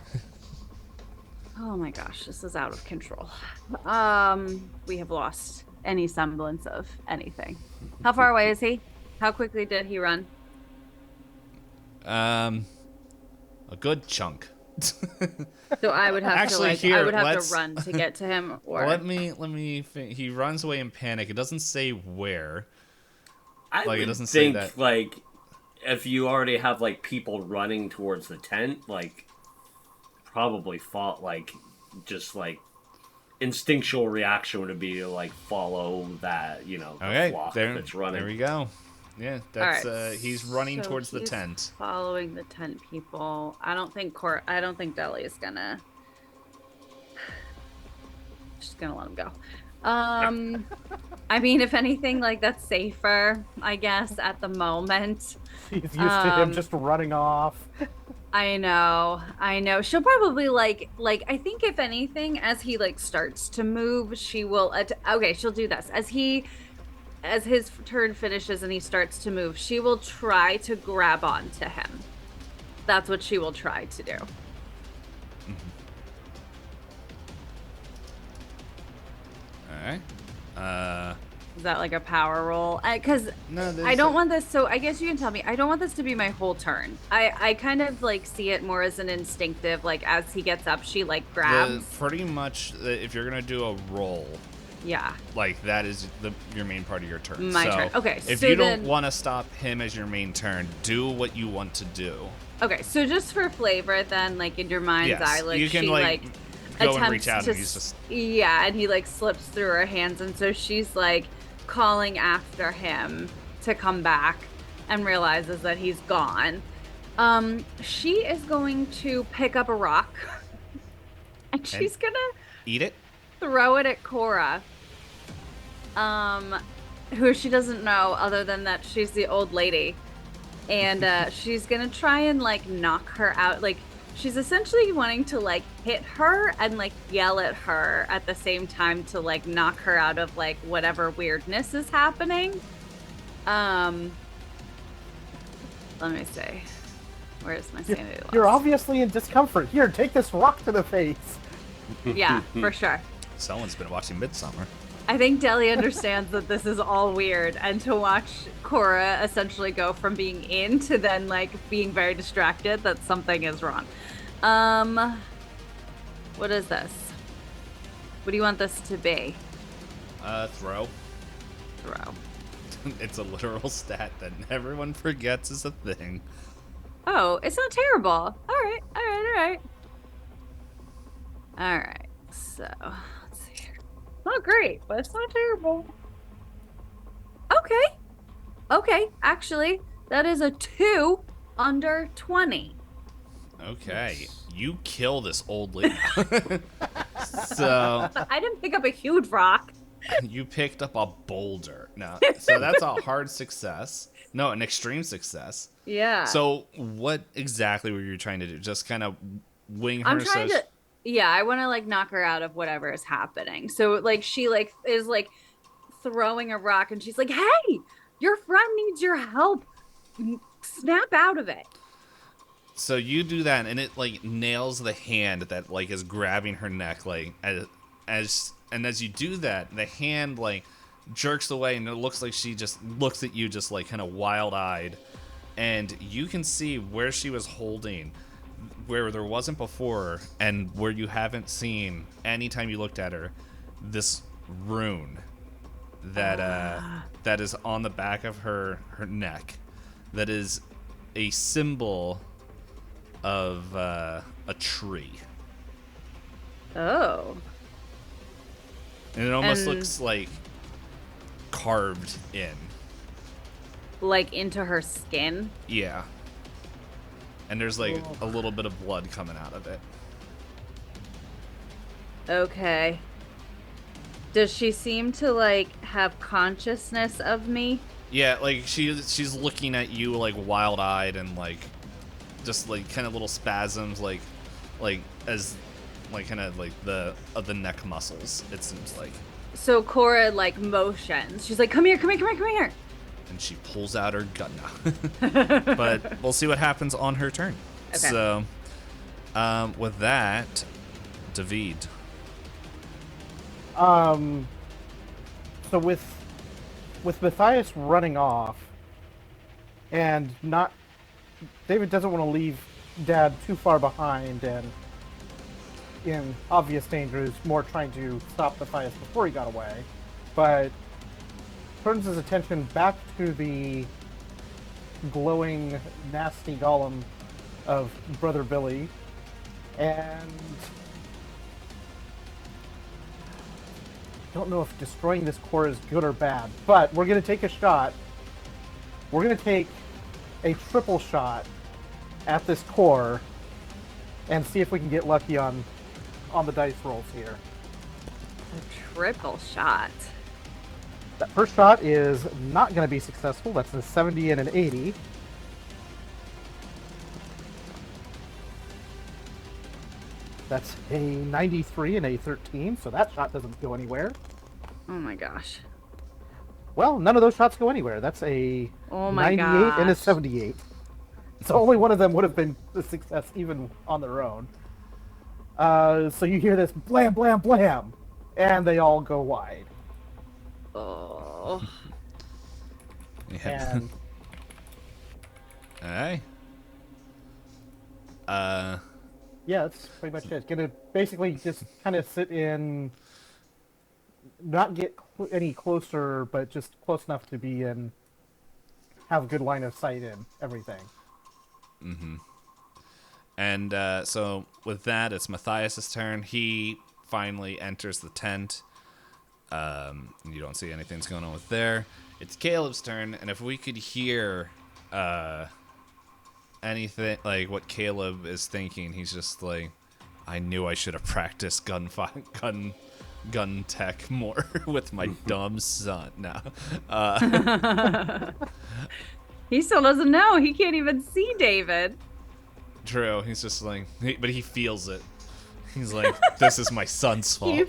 Oh my gosh, this is out of control. We have lost any semblance of anything. How far away is he? How quickly did he run? A good chunk. So I would have Actually, to I would have to run to get to him. Or let me. He runs away in panic. It doesn't say where. It doesn't say that. Like, if you already have like people running towards the tent, like, probably fought like, just like, instinctual reaction would be to like follow that, the flock that's running. There we go. Yeah, that's right. He's running towards the tent. Following the tent people. I don't think Deli is gonna. Just gonna let him go. I mean, if anything, like that's safer, I guess, at the moment. She's used to him just running off. I know. She'll probably like I think if anything, as he like starts to move, she will. Okay, she'll do this as his turn finishes and he starts to move. She will try to grab onto him. That's what she will try to do. Mm-hmm. All right. Is that like a power roll? Because I don't want this. So I guess you can tell me. I don't want this to be my whole turn. I kind of like see it more as an instinctive. Like as he gets up, she like grabs. Pretty much, if you're gonna do a roll. Yeah. Like that is your main part of your turn. My turn. Okay. If you don't want to stop him as your main turn, do what you want to do. Okay. So just for flavor, then, like in your mind's eye, like you can she like go and reach out and he's just and he like slips through her hands, and so she's like calling after him to come back, and realizes that he's gone. She is going to pick up a rock, and she's gonna eat it. Throw it at Cora. Who she doesn't know other than that she's the old lady. And she's gonna try and like knock her out. Like she's essentially wanting to like hit her and like yell at her at the same time to like knock her out of like whatever weirdness is happening. Let me see. Where's my sanity loss? You're obviously in discomfort. Here, take this rock to the face. Yeah, for sure. Someone's been watching Midsommar. I think Deli understands that this is all weird, and to watch Cora essentially go from being in to then like being very distracted, that something is wrong. What is this? What do you want this to be? Throw. It's a literal stat that everyone forgets is a thing. Oh, it's not terrible. All right. So, let's see here. Not great, but it's not terrible. Okay. Actually, that is a 2 under 20. Okay. You kill this old lady. So I didn't pick up a huge rock. You picked up a boulder. No. So that's a hard success. No, an extreme success. Yeah. So what exactly were you trying to do? Just kind of wing her? Yeah, I want to like knock her out of whatever is happening. So like she like is like throwing a rock and she's like, "Hey, your friend needs your help. Snap out of it." So you do that and it like nails the hand that like is grabbing her neck like as you do that, the hand like jerks away and it looks like she just looks at you just like kind of wild-eyed, and you can see where she was holding where there wasn't before, and where you haven't seen anytime you looked at her, this rune that is on the back of her neck, that is a symbol of a tree. Oh. And it almost looks like carved in. Like into her skin? Yeah. And there's like a little bit of blood coming out of it. Okay. Does she seem to like have consciousness of me? Yeah, like she's looking at you like wild-eyed and like just like kind of little spasms like as like kind of like the neck muscles, it seems like. So Cora like motions. She's like, come here, come here, come here, come here. And she pulls out her gun now. But we'll see what happens on her turn. Okay. So with that, David. So with Matthias running off, and David doesn't want to leave Dad too far behind and in obvious danger, is more trying to stop Matthias before he got away, but turns his attention back to the glowing, nasty golem of Brother Billy, and don't know if destroying this core is good or bad, but we're going to take a shot. We're going to take a triple shot at this core and see if we can get lucky on the dice rolls here. A triple shot. That first shot is not going to be successful. That's a 70 and an 80. That's a 93 and a 13, so that shot doesn't go anywhere. Oh my gosh. Well, none of those shots go anywhere. That's a 98 and a gosh. 78. So only one of them would have been a success even on their own. So you hear this blam, blam, blam, and they all go wide. Oh. Yeah. And Alright. yeah, that's pretty much it. It's gonna basically just kind of sit in, not get any closer, but just close enough to be in, have a good line of sight in everything. Mm-hmm. And so with that, it's Matthias's turn. He finally enters the tent. You don't see anything's going on with there. It's Caleb's turn, and if we could hear anything like what Caleb is thinking, he's just like, I knew I should have practiced gun tech more with my dumb son. No. He still doesn't know. He can't even see David. True. He's just like, but he feels it. He's like, this is my son's fault. He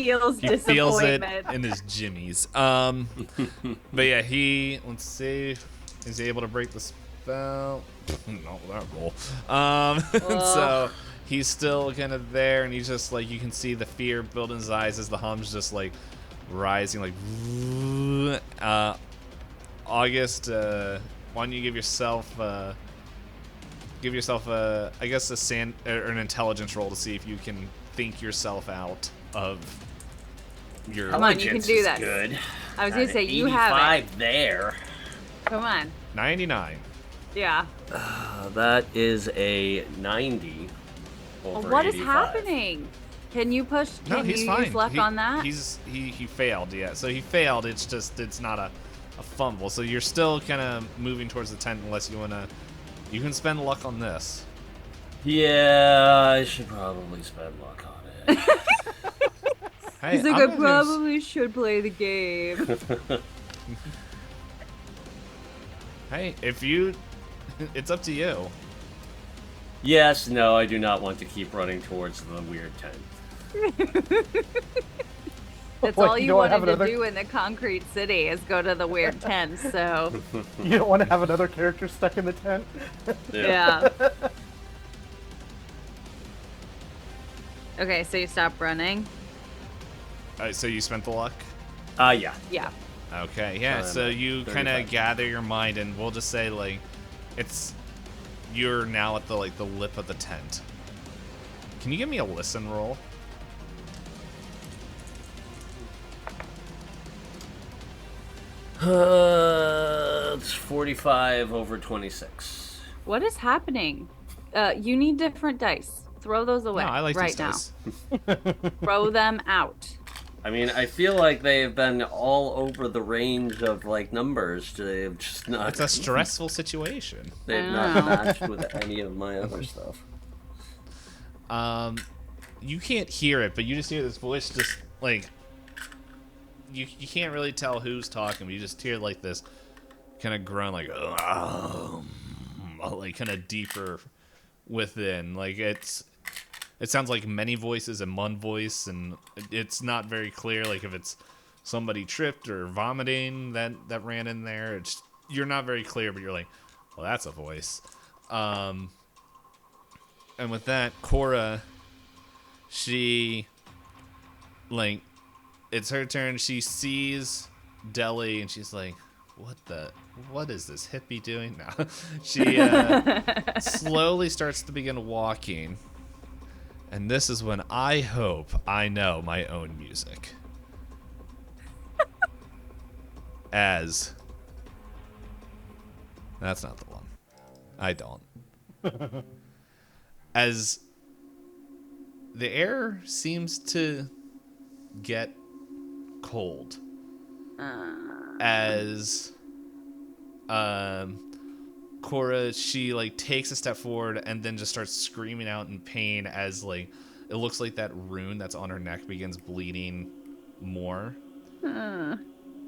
feels He feels it disappointment. in his jimmies. But yeah, let's see, is he able to break the spell? No, that roll. So he's still kind of there, and he's just like, you can see the fear build in his eyes as the hum's just like rising, like. August, why don't you give yourself a, I guess an intelligence roll to see if you can think yourself out of your. Come on, you can do that. Good. I was gonna say you 85 have it. there. Come on. 99. Yeah. That is a 90 over What is 85. happening? Can you push? No, Can he's you fine. use luck on that? He failed. Yeah, so he failed. It's not a fumble. So you're still kind of moving towards the tent unless you wanna. You can spend luck on this. Yeah, I should probably spend luck on it. Hey, He's like, I'm I gonna probably should play the game. Hey, if you, it's up to you. Yes, no, I do not want to keep running towards the weird tent. That's Wait, all you you don't have wanted to another- do in the concrete city is go to the weird tent. So You don't want to have another character stuck in the tent? yeah. Okay, so you stop running. So you spent the luck. Yeah. Yeah. Okay, yeah. So you kind of 35. gather your mind, and we'll just say like, it's you're now at the lip of the tent. Can you give me a listen roll? It's 45 over 26. What is happening? You need different dice. Throw those away. No, I like right these now. dice. Throw them out. I mean, I feel like they've been all over the range of numbers. They've just not. It's a stressful situation. They've not matched with any of my other stuff. You can't hear it, but you just hear this voice just you can't really tell who's talking, but you just hear this kind of grunt, kind of deeper within. It sounds like many voices in one voice, and it's not very clear if it's somebody tripped or vomiting that ran in there. You're not very clear, but you're like, well, that's a voice. And with that, Cora, she it's her turn. She sees Deli, and she's like, what is this hippie doing now? She slowly starts to begin walking. And this is when I hope I know my own music. That's not the one. I don't. As the air seems to get cold. As Cora, she takes a step forward and then just starts screaming out in pain as it looks like that rune that's on her neck begins bleeding more.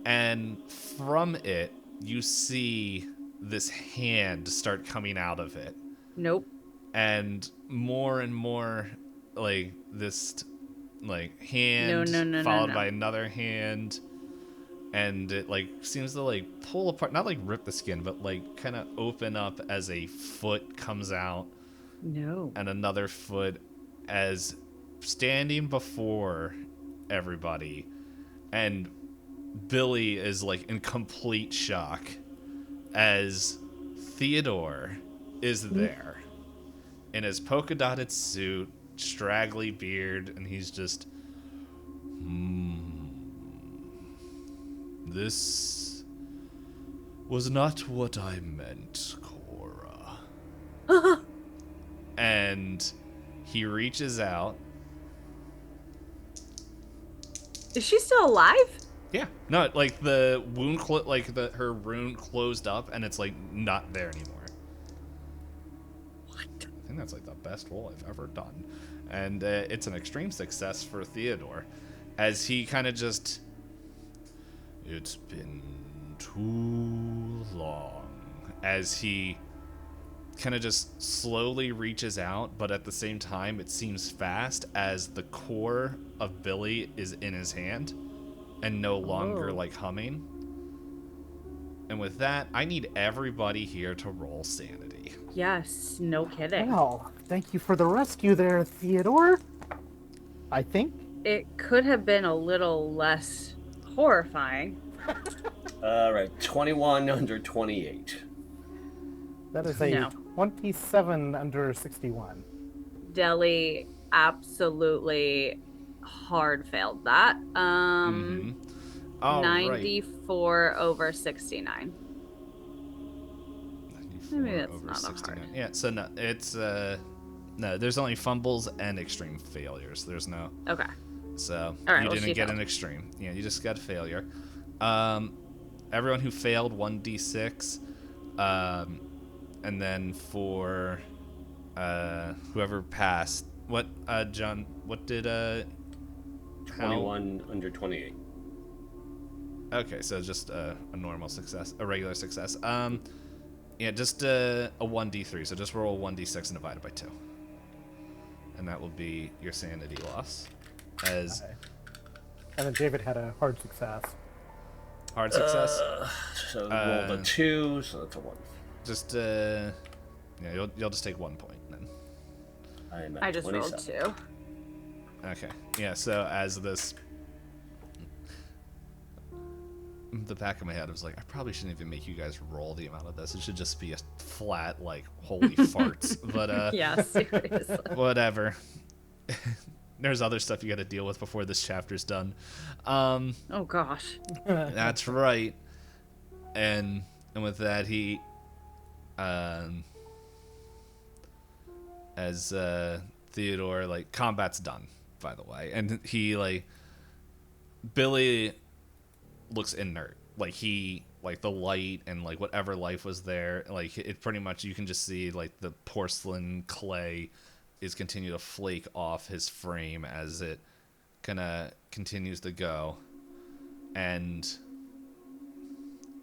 And from it, you see this hand start coming out of it. Nope. And more this hand followed by another hand. And it seems to pull apart, not rip the skin, but kind of open up as a foot comes out. No. And another foot as standing before everybody. And Billy is in complete shock as Theodore is there in his polka dotted suit, straggly beard, and he's just This was not what I meant, Cora. And he reaches out. Is she still alive? Yeah. No, the wound, her rune closed up, and it's not there anymore. What? I think that's the best roll I've ever done, and it's an extreme success for Theodore, as he kind of just. It's been too long. As he kind of just slowly reaches out, but at the same time, it seems fast as the core of Billy is in his hand and no longer humming. And with that, I need everybody here to roll Sanity. Yes, no kidding. Well, thank you for the rescue there, Theodore. I think. It could have been a little less horrifying. All right, 21 under 28. That is a 27 under 61. Deli absolutely hard failed that. 94 over 69. 94 Maybe that's over not 69. hard. Yeah, so no, it's no, there's only fumbles and extreme failures. There's no. Okay. So all right, you well, didn't get failed. an extreme. Yeah, you just got a failure. Everyone who failed 1d6, and then for whoever passed, what John? What did 21 under 28. Okay, so just a normal success, a regular success. Yeah, just a 1d3. So just roll 1d6 and divide it by 2, and that will be your sanity loss. As and then David had a hard success. Hard success. So rolled a 2, so that's a 1. Just yeah, you'll just take 1 point then. I am at I just 27. rolled 2. Okay. Yeah. So as this the back of my head, I was like, I probably shouldn't even make you guys roll the amount of this. It should just be a flat, like, holy farts. But, Yeah, seriously. whatever. There's other stuff you got to deal with before this chapter's done. Oh gosh. That's right. And with that, he, as Theodore, like, combat's done, by the way, and he, like, Billy looks inert. Like, he, like, the light and, like, whatever life was there, like, it pretty much, you can just see, like, the porcelain clay is continue to flake off his frame as it kind of continues to go. And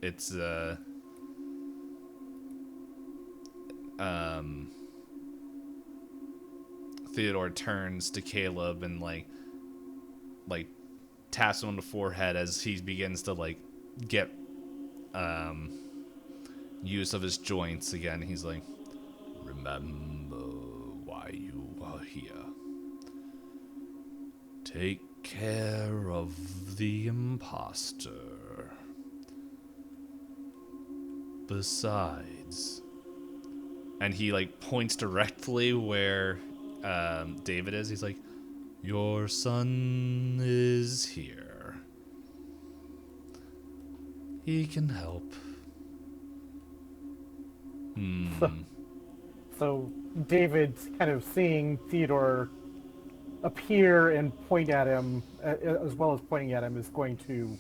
it's, Theodore turns to Caleb and, like, taps him on the forehead as he begins to, like, get use of his joints again. He's like, remember why you are here. Take care of the imposter. Besides, and he, like, points directly where David is. He's like, your son is here. He can help. So David's kind of seeing Theodore appear and point at him, as well as pointing at him, is going to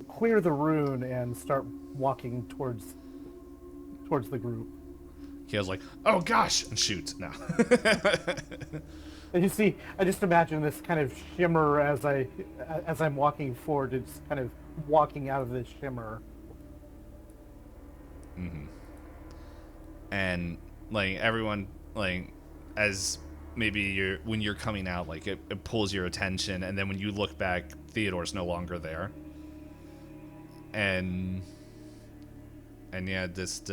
clear the rune and start walking towards the group. He was like, oh gosh, and shoots. No. And you see, I just imagine this kind of shimmer as I'm walking forward. It's kind of walking out of this shimmer. Mm-hmm. And, like, everyone, like, as maybe when you're coming out, like, it pulls your attention, and then when you look back, Theodore's no longer there. And yeah, just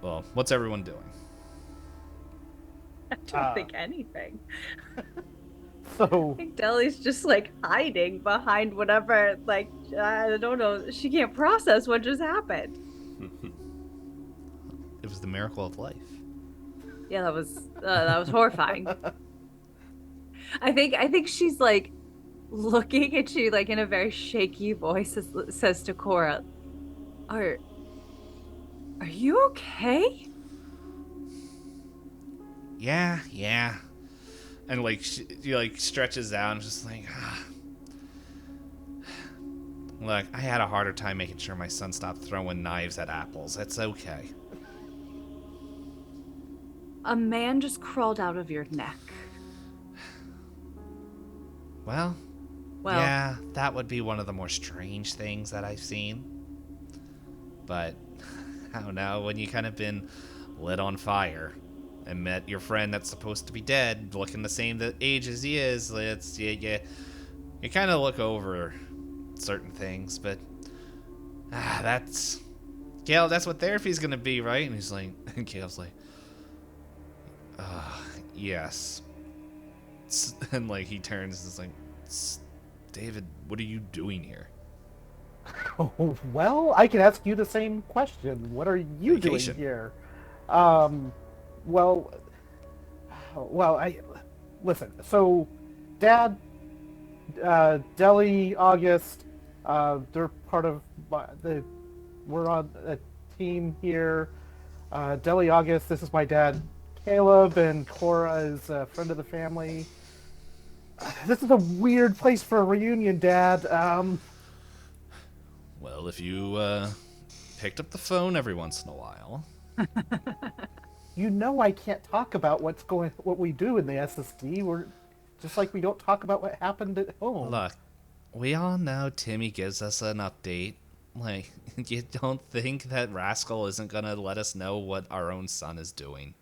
well, what's everyone doing? I don't think anything. So I think Deli's just, like, hiding behind whatever, like, I don't know. She can't process what just happened. It was the miracle of life. Yeah, that was horrifying. I think she's, like, looking, and she, like, in a very shaky voice says to Cora, Are you okay? Yeah. And, like, she, like, stretches out and just like, Look, I had a harder time making sure my son stopped throwing knives at apples. It's okay. A man just crawled out of your neck. Well, Well, yeah, that would be one of the more strange things that I've seen. But, I don't know, when you kind of been lit on fire and met your friend that's supposed to be dead, looking the same age as he is, it's, you kind of look over certain things, but, that's, Gail, that's what therapy's gonna be, right? And he's like, and Gail's like, yes. And, like, he turns and is like, David, what are you doing here? Oh, well, I can ask you the same question. What are you Vacation. doing here? Well, I listen. So, Dad, Deli, August, they're part of we're on a team here. Deli, August, this is my dad, Caleb, and Cora is a friend of the family. This is a weird place for a reunion, Dad. Well, if you picked up the phone every once in a while. You know I can't talk about what we do in the SSD. We're just like we don't talk about what happened at home. Look, we all know Timmy gives us an update. Like, you don't think that rascal isn't gonna let us know what our own son is doing?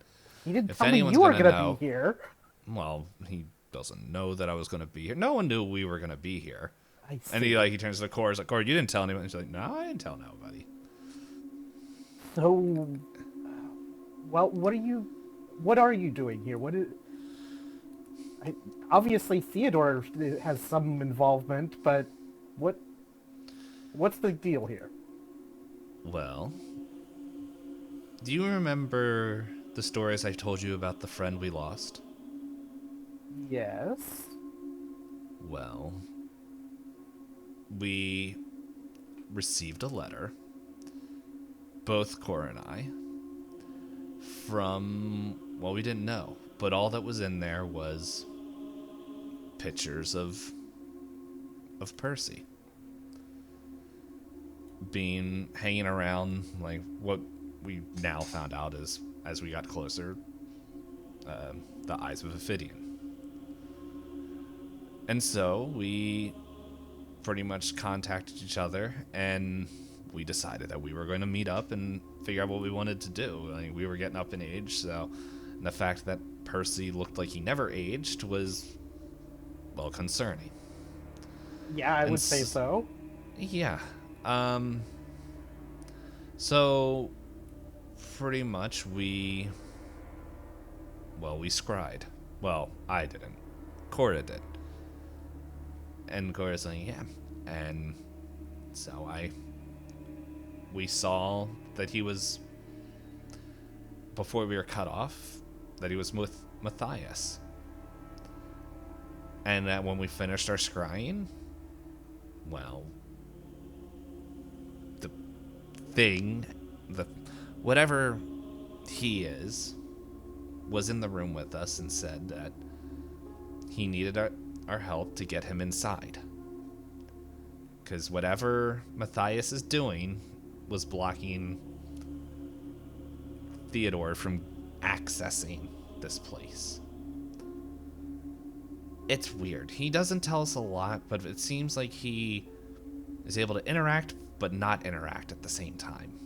You didn't If tell me anyone's you were gonna gonna know- be here. Well, he doesn't know that I was gonna be here. No one knew we were gonna be here. I see. And he turns to Cora. He's like, Cora, you didn't tell anyone. He's like, no, I didn't tell nobody. So, well, what are you doing here? Obviously Theodore has some involvement, but what's the deal here? Well, do you remember the stories I told you about the friend we lost? Yes. Well, we received a letter, both Cora and I, from, well, we didn't know, but all that was in there was pictures of Percy being hanging around, like what we now found out is, as we got closer, the Eyes of Ophidian. And so we pretty much contacted each other, and we decided that we were going to meet up and figure out what we wanted to do. Like, we were getting up in age, so and the fact that Percy looked like he never aged was, well, concerning. Yeah, I would say so. Yeah. So pretty much we scried. Well, I didn't. Cora did. And Cora's like, yeah. And so we saw that he was, before we were cut off, that he was with Matthias. And that when we finished our scrying, well, the thing, whatever he is, was in the room with us and said that he needed our help to get him inside. Because whatever Matthias is doing was blocking Theodore from accessing this place. It's weird. He doesn't tell us a lot, but it seems like he is able to interact, but not interact at the same time.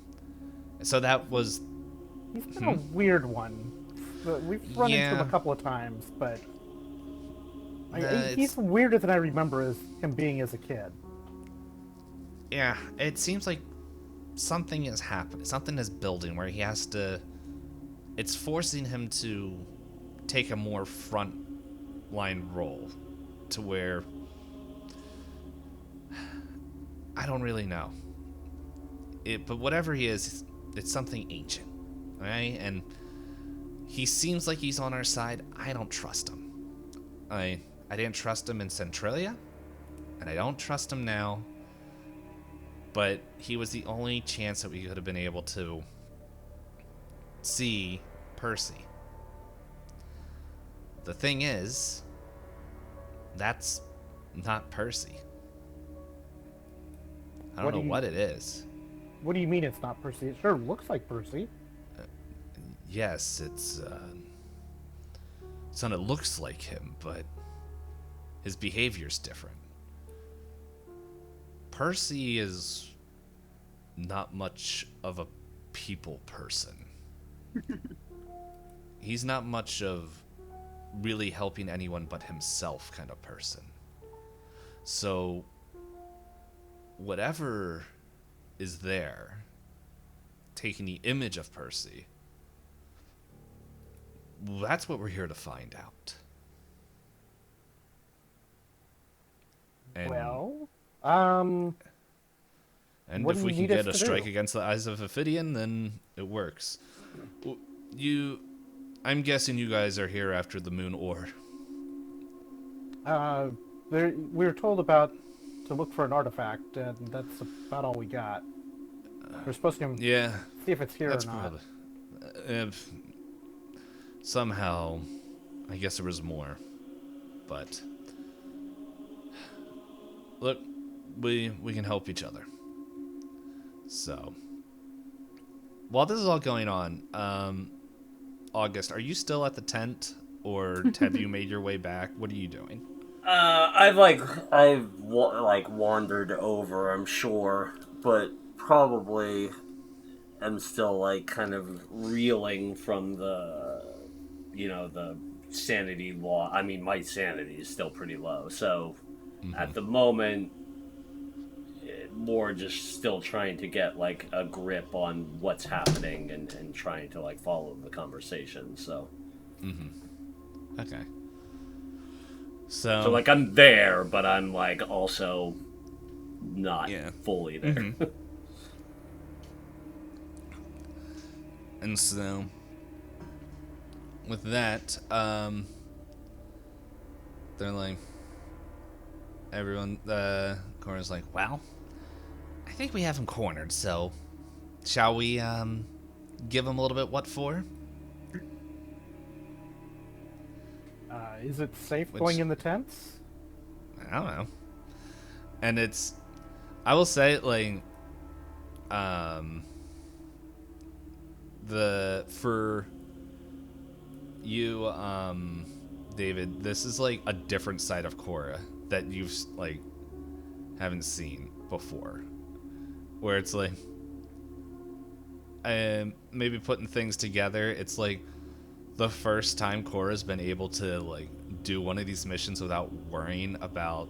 So that was... He's been a weird one. We've run into him a couple of times, but he's weirder than I remember as him being as a kid. Yeah, it seems like something is happening. Something is building where he has to... It's forcing him to take a more front-line role to where... I don't really know. But whatever he is, it's something ancient, right? And he seems like he's on our side. I don't trust him. I didn't trust him in Centralia, and I don't trust him now. But he was the only chance that we could have been able to see Percy. The thing is, that's not Percy. I don't know what it is. What do you mean it's not Percy? It sure looks like Percy. Yes, it's it looks like him, but his behavior's different. Percy is not much of a people person. He's not much of really helping anyone but himself kind of person. So whatever is there, taking the image of Percy, that's what we're here to find out. And, and if we can get a strike against the Eyes of Ophidian, then it works. I'm guessing you guys are here after the moon ore. We were told to look for an artifact, and that's about all we got. We're supposed to see if it's here or not. Somehow, I guess there was more, but look, we can help each other. So, while this is all going on, August, are you still at the tent, or have you made your way back? What are you doing? I've wandered over, I'm sure, but probably am still like kind of reeling from the sanity law. I mean, my sanity is still pretty low, so at the moment, more just still trying to get like a grip on what's happening and trying to like follow the conversation. So. Okay. So like I'm there, but I'm like also not fully there. Mm-hmm. And so with that, they're like, everyone, Cora's like, well, I think we have him cornered, so shall we give him a little bit what for? Is it safe going in the tents? I don't know. And it's, I will say, like, for you, David, this is like a different side of Korra that you've like haven't seen before, where it's like, maybe putting things together. It's like the first time Korra's been able to like do one of these missions without worrying about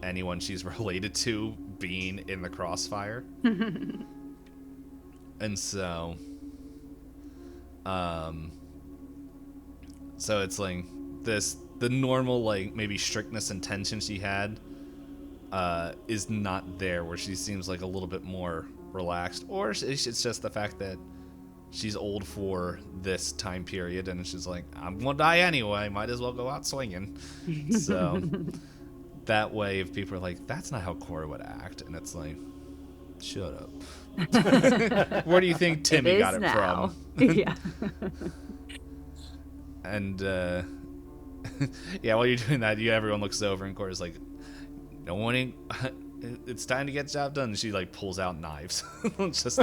anyone she's related to being in the crossfire. And so so it's like the normal like maybe strictness and tension she had is not there, where she seems like a little bit more relaxed, or it's just the fact that she's old for this time period and she's like, I'm gonna die anyway, might as well go out swinging. So that way, if people are like, that's not how Korra would act, and it's like, shut up. Where do you think Timmy got it now. from? Yeah. And yeah, while you're doing that, everyone looks over and Korra's like, no one ain't, it's time to get the job done. And she like pulls out knives. Just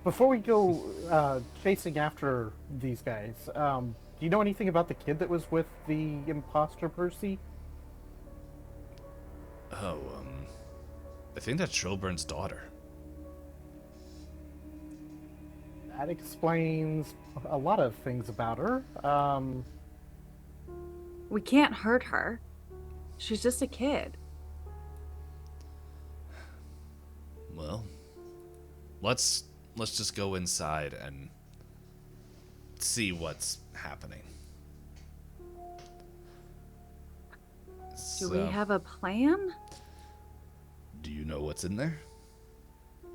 Before we go chasing after these guys, do you know anything about the kid that was with the imposter Percy? Oh, I think that's Trilburn's daughter. That explains a lot of things about her. We can't hurt her. She's just a kid. Well, let's just go inside and see what's happening. Do we have a plan? Do you know what's in there?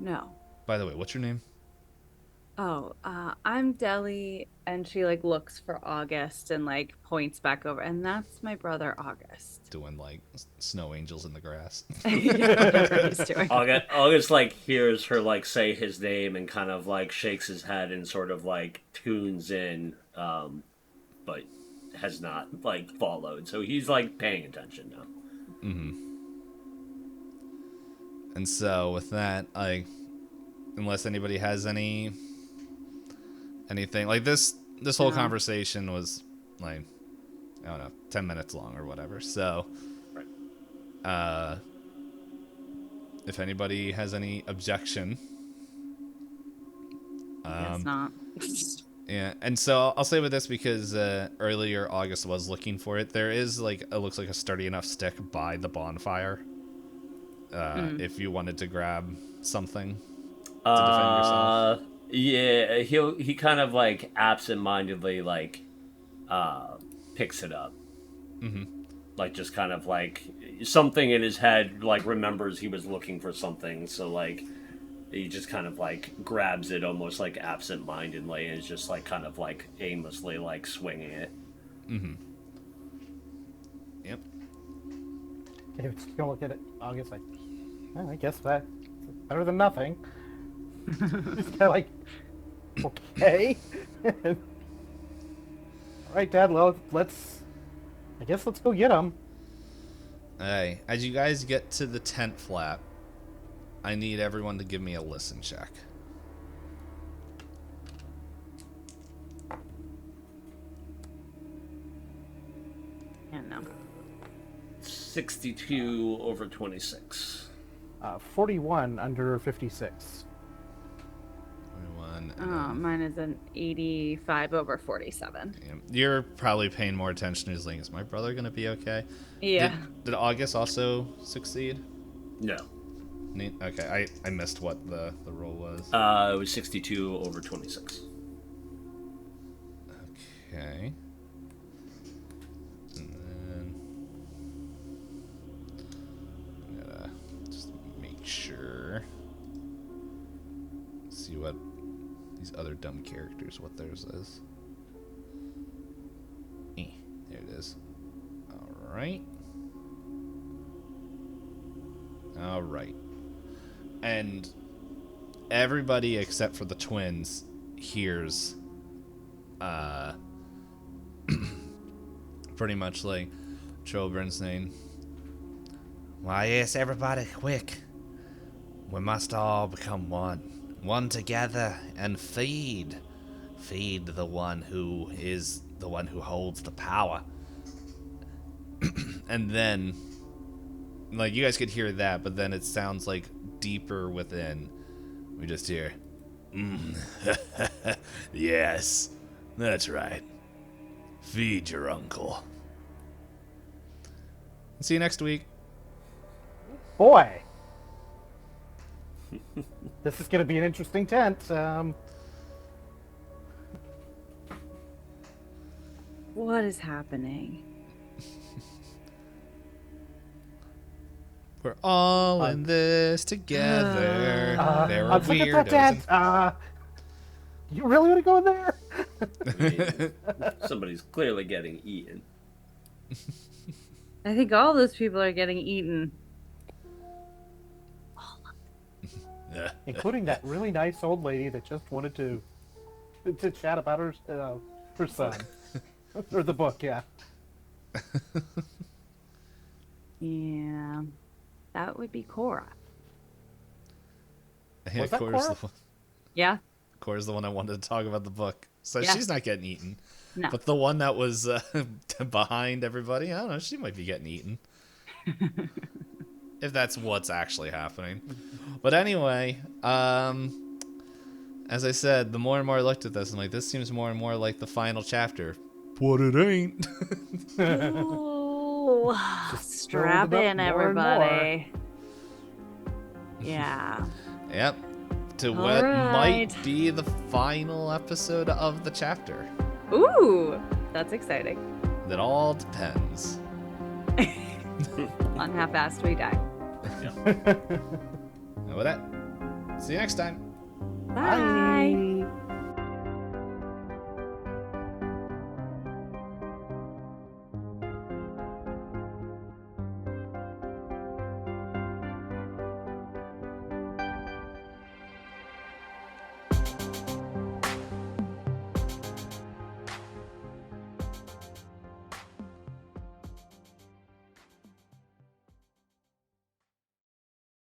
No. By the way, what's your name? Oh, I'm Deli, and she like looks for August and like points back over, and that's my brother August. Doing like snow angels in the grass. August like hears her like say his name and kind of like shakes his head and sort of like tunes in, but has not like followed. So he's like paying attention now. Mm-hmm. And so with that, unless anybody has anything like this whole conversation was like, I don't know, 10 minutes long or whatever. So, if anybody has any objection, guess not. Yeah, and so I'll say with this because earlier August was looking for it. There is like, it looks like a sturdy enough stick by the bonfire. If you wanted to grab something to defend yourself. Yeah, he kind of like absentmindedly like picks it up. Mm-hmm. Like just kind of like something in his head like remembers he was looking for something, so like he just kind of like grabs it almost like absent-mindedly and is just like kind of like aimlessly like swinging it. Mm-hmm. Yep. Okay, just gonna look at it. August like, well, I guess that's better than nothing. Just kind of like, okay. All right, Dad. Let's go get him. Hey, as you guys get to the tent flap, I need everyone to give me a listen check. Yeah, no. 62 over 26. 41 under 56. 21. Oh, mine is an 85 over 47. Yeah, you're probably paying more attention to his link. Is my brother going to be okay? Yeah. Did August also succeed? No. Neat. Okay, I missed what the roll was. It was 62 over 26. Okay. these other dumb characters what theirs is. There it is. Alright. Alright. And everybody except for the twins hears pretty much like Chobrin's name. Why, yes, everybody, quick. We must all become one. One together and feed. Feed the one who is the one who holds the power. And then, like, you guys could hear that, but then it sounds like deeper within. We just hear, yes, that's right. Feed your uncle. See you next week. Boy. This is going to be an interesting tent. What is happening? We're all in this together. There are I'm looking at weirdos. that tent. You really want to go in there? I mean, somebody's clearly getting eaten. I think all those people are getting eaten. Including that really nice old lady that just wanted to chat about her son. Or the book, yeah. Yeah. That would be Cora. Yeah, Was that Cora's Cora? the one. Yeah? Cora's the one I wanted to talk about the book. So Yeah. she's not getting eaten. No. But the one that was behind everybody, I don't know, she might be getting eaten. If that's what's actually happening. But anyway, as I said, the more and more I looked at this, I'm like, this seems more and more like the final chapter. But it ain't. Ooh, strap build it up in, more and everybody. Yeah. Yep. To All what right. might be the final episode of the chapter. Ooh, that's exciting. That all depends. On how fast we die. And with that, see you next time. Bye.